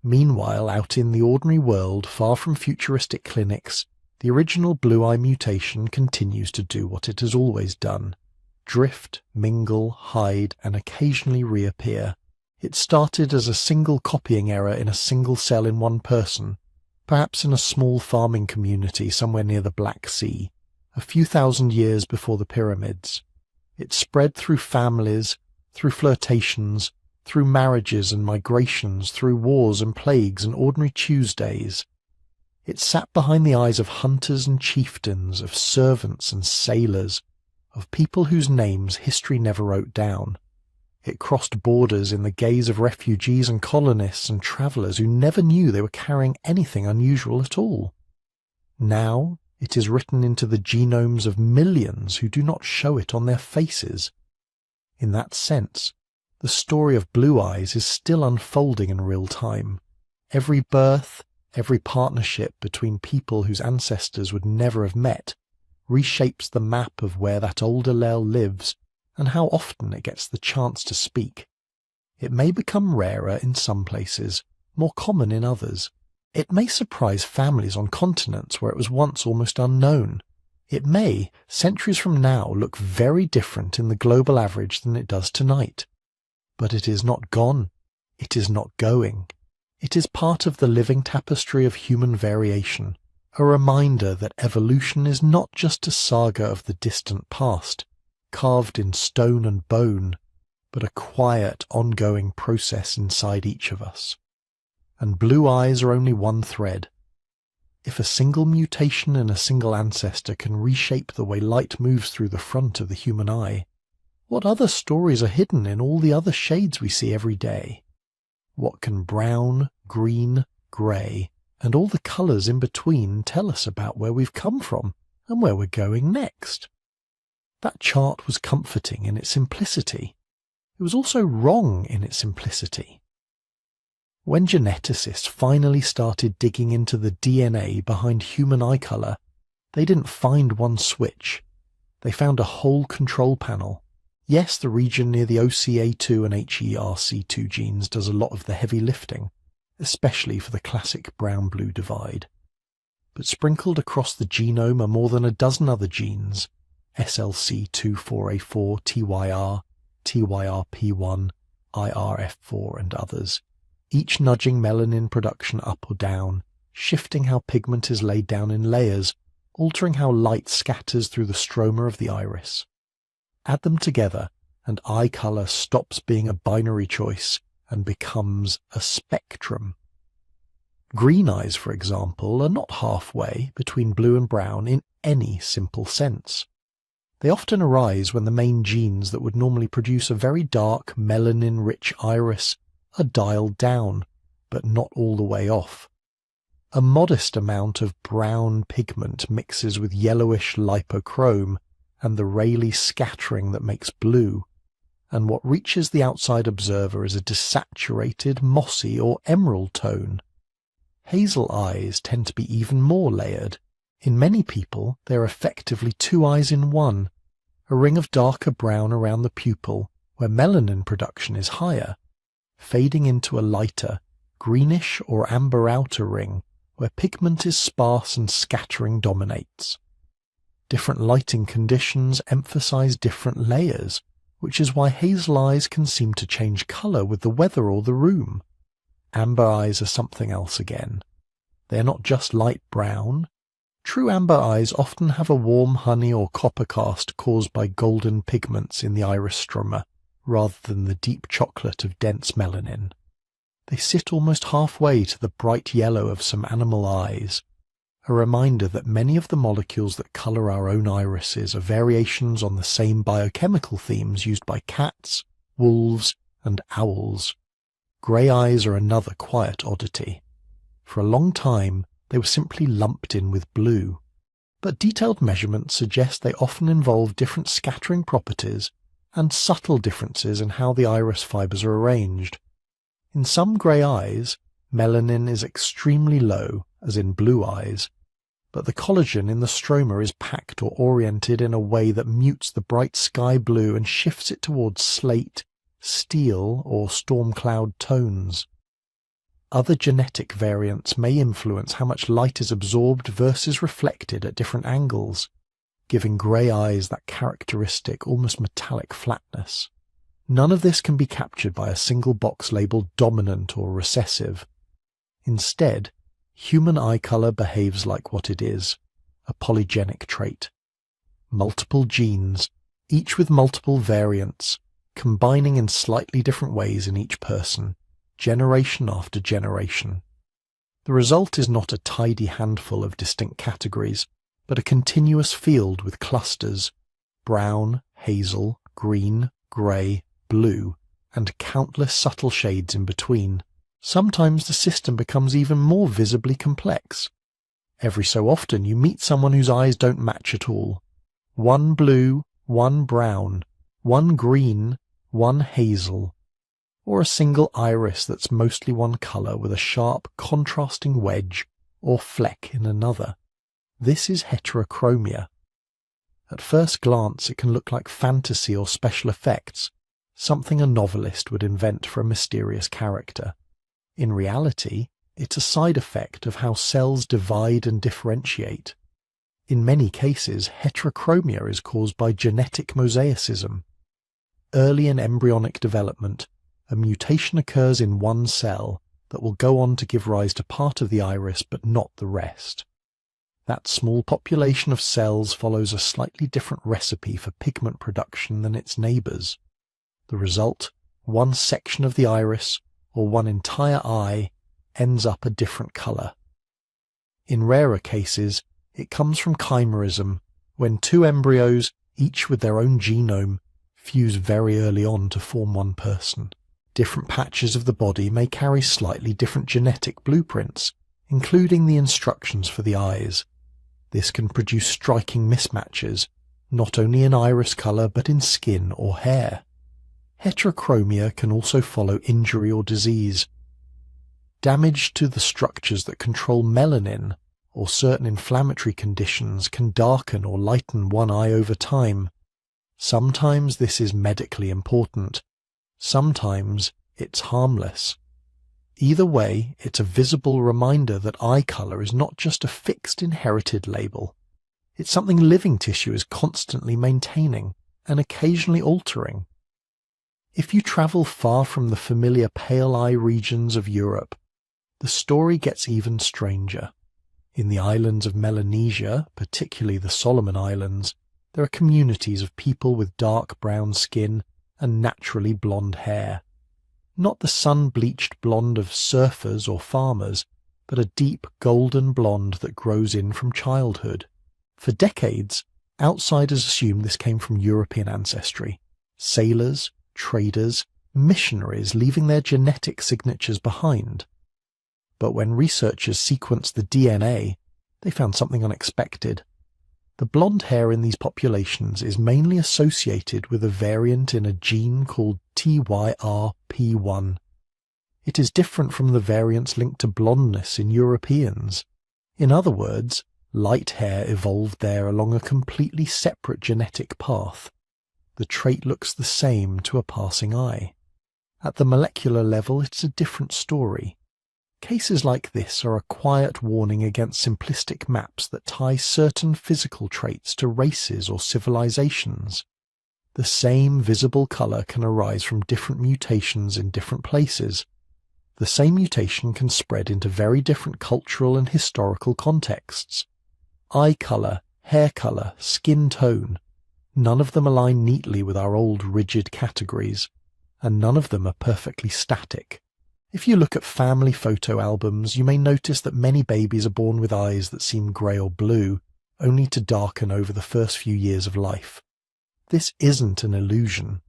Meanwhile, out in the ordinary world, far from futuristic clinics, the original blue eye mutation continues to do what it has always done: drift, mingle, hide, and occasionally reappear. It started as a single copying error in a single cell in one person, perhaps in a small farming community somewhere near the Black Sea, a few thousand years before the pyramids. It spread through families, through flirtations, through marriages and migrations, through wars and plagues and ordinary Tuesdays. It sat behind the eyes of hunters and chieftains, of servants and sailors, of people whose names history never wrote down. It crossed borders in the gaze of refugees and colonists and travellers who never knew they were carrying anything unusual at all. Now it is written into the genomes of millions who do not show it on their faces. In that sense, the story of blue eyes is still unfolding in real time. Every birth, every partnership between people whose ancestors would never have met, reshapes the map of where that old allele lives and how often it gets the chance to speak. It may become rarer in some places, more common in others. It may surprise families on continents where it was once almost unknown. It may, centuries from now, look very different in the global average than it does tonight. But it is not gone. It is not going. It is part of the living tapestry of human variation, a reminder that evolution is not just a saga of the distant past, carved in stone and bone, but a quiet, ongoing process inside each of us. And blue eyes are only one thread. If a single mutation in a single ancestor can reshape the way light moves through the front of the human eye, what other stories are hidden in all the other shades we see every day? What can brown, green, grey, and all the colours in between tell us about where we've come from and where we're going next? That chart was comforting in its simplicity. It was also wrong in its simplicity. When geneticists finally started digging into the DNA behind human eye colour, they didn't find one switch. They found a whole control panel. Yes, the region near the OCA2 and HERC2 genes does a lot of the heavy lifting, especially for the classic brown-blue divide. But sprinkled across the genome are more than a dozen other genes: SLC24A4, TYR, TYRP1, IRF4 and others, each nudging melanin production up or down, shifting how pigment is laid down in layers, altering how light scatters through the stroma of the iris. Add them together, and eye colour stops being a binary choice and becomes a spectrum. Green eyes, for example, are not halfway between blue and brown in any simple sense. They often arise when the main genes that would normally produce a very dark, melanin-rich iris are dialed down, but not all the way off. A modest amount of brown pigment mixes with yellowish lipochrome and the Rayleigh scattering that makes blue, and what reaches the outside observer is a desaturated, mossy or emerald tone. Hazel eyes tend to be even more layered. In many people, they are effectively two eyes in one, a ring of darker brown around the pupil where melanin production is higher, fading into a lighter, greenish or amber outer ring where pigment is sparse and scattering dominates. Different lighting conditions emphasize different layers, which is why hazel eyes can seem to change colour with the weather or the room. Amber eyes are something else again. They are not just light brown. True amber eyes often have a warm honey or copper cast caused by golden pigments in the iris stroma, rather than the deep chocolate of dense melanin. They sit almost halfway to the bright yellow of some animal eyes, a reminder that many of the molecules that colour our own irises are variations on the same biochemical themes used by cats, wolves, and owls. Grey eyes are another quiet oddity. For a long time, they were simply lumped in with blue, but detailed measurements suggest they often involve different scattering properties and subtle differences in how the iris fibres are arranged. In some grey eyes, Melanin is extremely low, as in blue eyes, but the collagen in the stroma is packed or oriented in a way that mutes the bright sky blue and shifts it towards slate, steel, or storm cloud tones. Other genetic variants may influence how much light is absorbed versus reflected at different angles, giving grey eyes that characteristic, almost metallic flatness. None of this can be captured by a single box labeled dominant or recessive. Instead, human eye colour behaves like what it is, a polygenic trait. Multiple genes, each with multiple variants, combining in slightly different ways in each person, generation after generation. The result is not a tidy handful of distinct categories, but a continuous field with clusters, brown, hazel, green, grey, blue, and countless subtle shades in between. Sometimes the system becomes even more visibly complex. Every so often you meet someone whose eyes don't match at all. One blue, one brown, one green, one hazel, or a single iris that's mostly one colour with a sharp contrasting wedge or fleck in another. This is heterochromia. At first glance it can look like fantasy or special effects, something a novelist would invent for a mysterious character. In reality, it's a side effect of how cells divide and differentiate. In many cases, heterochromia is caused by genetic mosaicism. Early in embryonic development, a mutation occurs in one cell that will go on to give rise to part of the iris but not the rest. That small population of cells follows a slightly different recipe for pigment production than its neighbours. The result, one section of the iris, or one entire eye, ends up a different colour. In rarer cases, it comes from chimerism, when two embryos, each with their own genome, fuse very early on to form one person. Different patches of the body may carry slightly different genetic blueprints, including the instructions for the eyes. This can produce striking mismatches, not only in iris colour but in skin or hair. Heterochromia can also follow injury or disease. Damage to the structures that control melanin or certain inflammatory conditions can darken or lighten one eye over time. Sometimes this is medically important. Sometimes it's harmless. Either way, it's a visible reminder that eye colour is not just a fixed inherited label. It's something living tissue is constantly maintaining and occasionally altering. If you travel far from the familiar pale eye regions of Europe, the story gets even stranger. In the islands of Melanesia, particularly the Solomon Islands, there are communities of people with dark brown skin and naturally blonde hair. Not the sun-bleached blonde of surfers or farmers, but a deep golden blonde that grows in from childhood. For decades, outsiders assumed this came from European ancestry. Sailors, traders, missionaries leaving their genetic signatures behind. But when researchers sequenced the DNA, they found something unexpected. The blonde hair in these populations is mainly associated with a variant in a gene called TYRP1. It is different from the variants linked to blondness in Europeans. In other words, light hair evolved there along a completely separate genetic path. The trait looks the same to a passing eye. At the molecular level, it's a different story. Cases like this are a quiet warning against simplistic maps that tie certain physical traits to races or civilizations. The same visible colour can arise from different mutations in different places. The same mutation can spread into very different cultural and historical contexts. Eye colour, hair colour, skin tone. None of them align neatly with our old rigid categories, and none of them are perfectly static. If you look at family photo albums, you may notice that many babies are born with eyes that seem grey or blue, only to darken over the first few years of life. This isn't an illusion.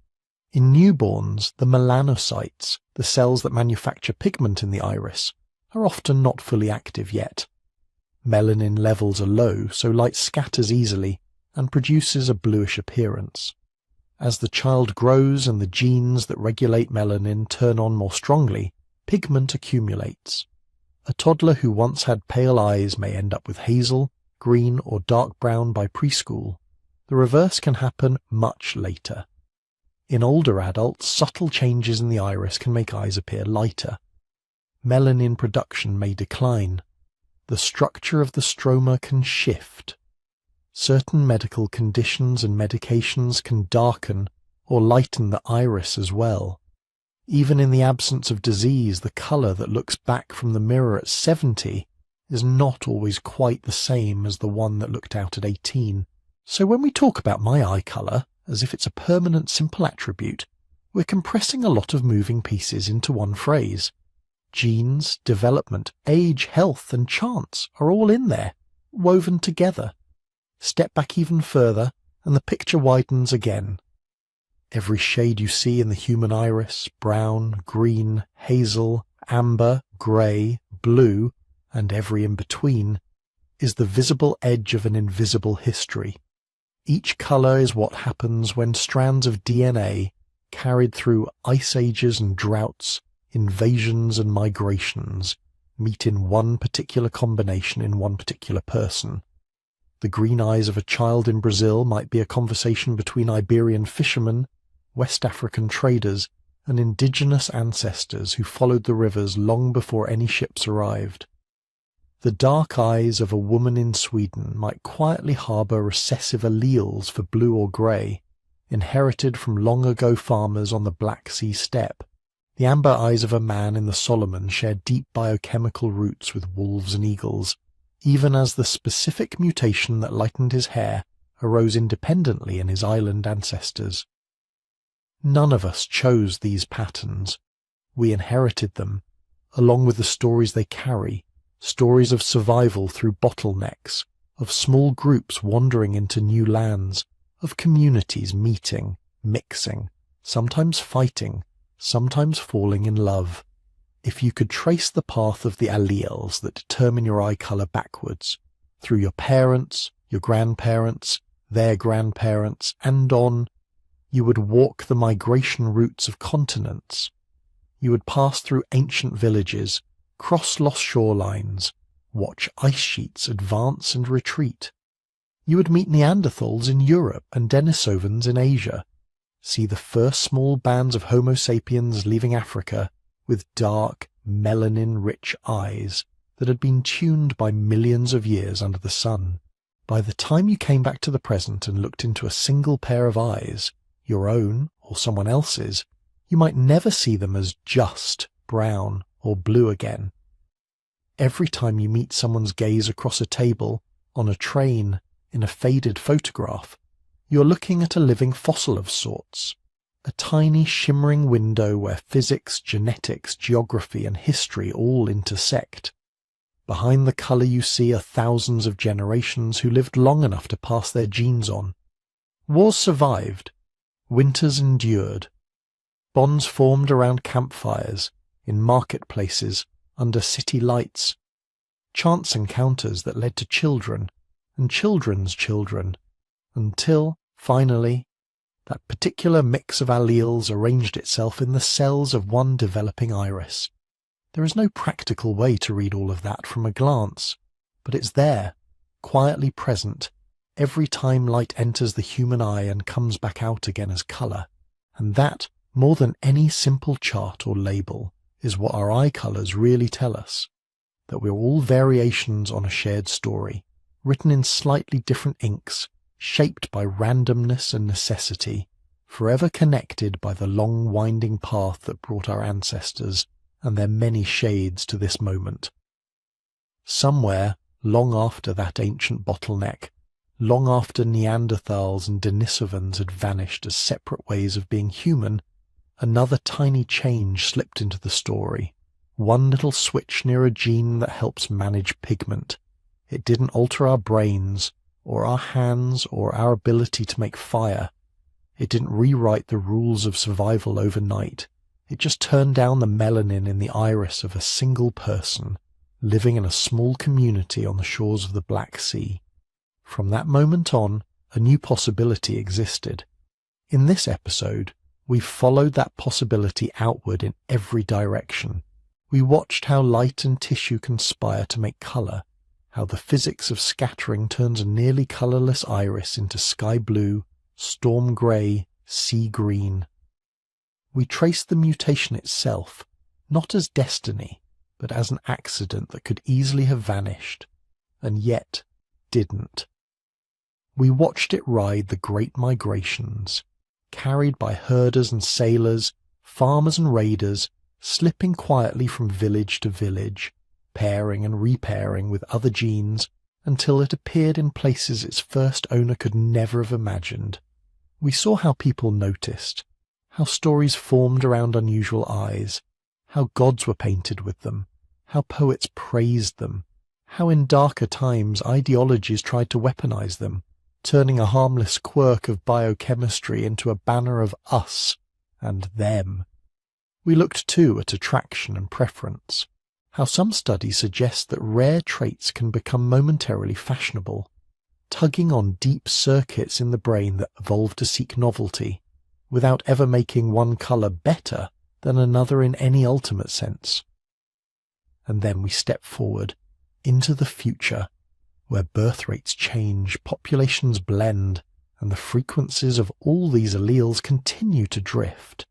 In newborns, the melanocytes, the cells that manufacture pigment in the iris, are often not fully active yet. Melanin levels are low, so light scatters easily and produces a bluish appearance. As the child grows and the genes that regulate melanin turn on more strongly, pigment accumulates. A toddler who once had pale eyes may end up with hazel, green, or dark brown by preschool. The reverse can happen much later. In older adults, subtle changes in the iris can make eyes appear lighter. Melanin production may decline. The structure of the stroma can shift. Certain medical conditions and medications can darken or lighten the iris as well. Even in the absence of disease, the colour that looks back from the mirror at 70 is not always quite the same as the one that looked out at 18. So when we talk about my eye colour as if it's a permanent simple attribute, we're compressing a lot of moving pieces into one phrase. Genes, development, age, health, and chance are all in there, woven together. Step back even further, and the picture widens again. Every shade you see in the human iris, brown, green, hazel, amber, grey, blue, and every in between, is the visible edge of an invisible history. Each colour is what happens when strands of DNA, carried through ice ages and droughts, invasions and migrations, meet in one particular combination in one particular person. The green eyes of a child in Brazil might be a conversation between Iberian fishermen, West African traders, and indigenous ancestors who followed the rivers long before any ships arrived. The dark eyes of a woman in Sweden might quietly harbour recessive alleles for blue or grey, inherited from long-ago farmers on the Black Sea steppe. The amber eyes of a man in the Solomons share deep biochemical roots with wolves and eagles, even as the specific mutation that lightened his hair arose independently in his island ancestors. None of us chose these patterns. We inherited them, along with the stories they carry, stories of survival through bottlenecks, of small groups wandering into new lands, of communities meeting, mixing, sometimes fighting, sometimes falling in love. If you could trace the path of the alleles that determine your eye colour backwards, through your parents, your grandparents, their grandparents, and on, you would walk the migration routes of continents. You would pass through ancient villages, cross lost shorelines, watch ice sheets advance and retreat. You would meet Neanderthals in Europe and Denisovans in Asia, see the first small bands of Homo sapiens leaving Africa with dark, melanin-rich eyes that had been tuned by millions of years under the sun. By the time you came back to the present and looked into a single pair of eyes, your own or someone else's, you might never see them as just brown or blue again. Every time you meet someone's gaze across a table, on a train, in a faded photograph, you're looking at a living fossil of sorts, a tiny shimmering window where physics, genetics, geography and history all intersect. Behind the colour you see are thousands of generations who lived long enough to pass their genes on. Wars survived, winters endured, bonds formed around campfires, in marketplaces, under city lights, chance encounters that led to children and children's children, until, finally, that particular mix of alleles arranged itself in the cells of one developing iris. There is no practical way to read all of that from a glance, but it's there, quietly present, every time light enters the human eye and comes back out again as colour. And that, more than any simple chart or label, is what our eye colours really tell us, that we're all variations on a shared story, written in slightly different inks, shaped by randomness and necessity, forever connected by the long winding path that brought our ancestors and their many shades to this moment. Somewhere, long after that ancient bottleneck, long after Neanderthals and Denisovans had vanished as separate ways of being human, another tiny change slipped into the story. One little switch near a gene that helps manage pigment. It didn't alter our brains, or our hands, or our ability to make fire. It didn't rewrite the rules of survival overnight. It just turned down the melanin in the iris of a single person, living in a small community on the shores of the Black Sea. From that moment on, a new possibility existed. In this episode, we've followed that possibility outward in every direction. We watched how light and tissue conspire to make colour, how the physics of scattering turns a nearly colourless iris into sky blue, storm grey, sea green. We traced the mutation itself, not as destiny, but as an accident that could easily have vanished, and yet didn't. We watched it ride the great migrations, carried by herders and sailors, farmers and raiders, slipping quietly from village to village, pairing and repairing with other genes until it appeared in places its first owner could never have imagined. We saw how people noticed, how stories formed around unusual eyes, how gods were painted with them, how poets praised them, how in darker times ideologies tried to weaponize them, turning a harmless quirk of biochemistry into a banner of us and them. We looked too at attraction and preference, how some studies suggest that rare traits can become momentarily fashionable, tugging on deep circuits in the brain that evolved to seek novelty, without ever making one colour better than another in any ultimate sense. And then we step forward into the future, where birth rates change, populations blend, and the frequencies of all these alleles continue to drift.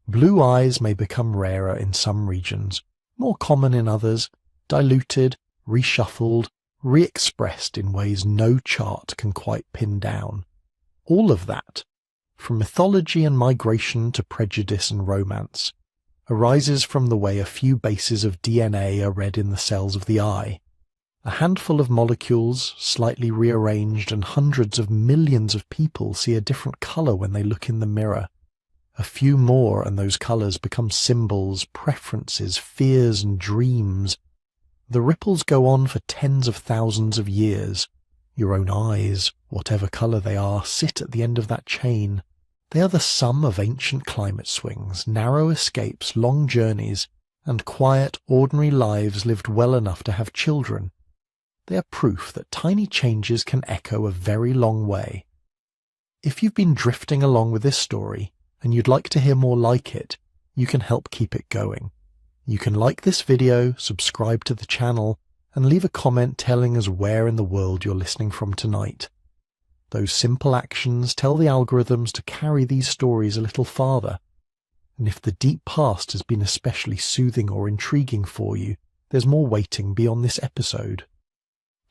Blue eyes may become rarer in some regions, more common in others, diluted, reshuffled, re-expressed in ways no chart can quite pin down. All of that, from mythology and migration to prejudice and romance, arises from the way a few bases of DNA are read in the cells of the eye. A handful of molecules, slightly rearranged, and hundreds of millions of people see a different colour when they look in the mirror. A few more and those colours become symbols, preferences, fears and dreams. The ripples go on for tens of thousands of years. Your own eyes, whatever colour they are, sit at the end of that chain. They are the sum of ancient climate swings, narrow escapes, long journeys, and quiet, ordinary lives lived well enough to have children. They are proof that tiny changes can echo a very long way. If you've been drifting along with this story, and you'd like to hear more like it, you can help keep it going. You can like this video, subscribe to the channel, and leave a comment telling us where in the world you're listening from tonight. Those simple actions tell the algorithms to carry these stories a little farther. And if the deep past has been especially soothing or intriguing for you, there's more waiting beyond this episode.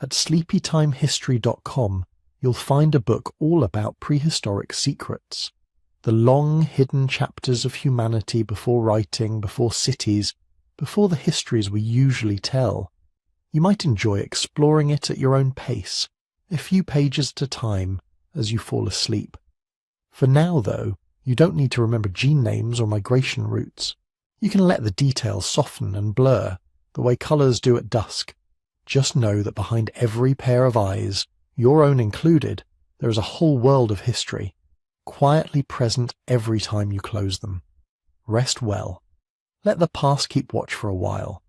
At sleepytimehistory.com, you'll find a book all about prehistoric secrets. The long, hidden chapters of humanity before writing, before cities, before the histories we usually tell. You might enjoy exploring it at your own pace, a few pages at a time, as you fall asleep. For now, though, you don't need to remember gene names or migration routes. You can let the details soften and blur, the way colours do at dusk. Just know that behind every pair of eyes, your own included, there is a whole world of history, quietly present every time you close them. Rest well. Let the past keep watch for a while.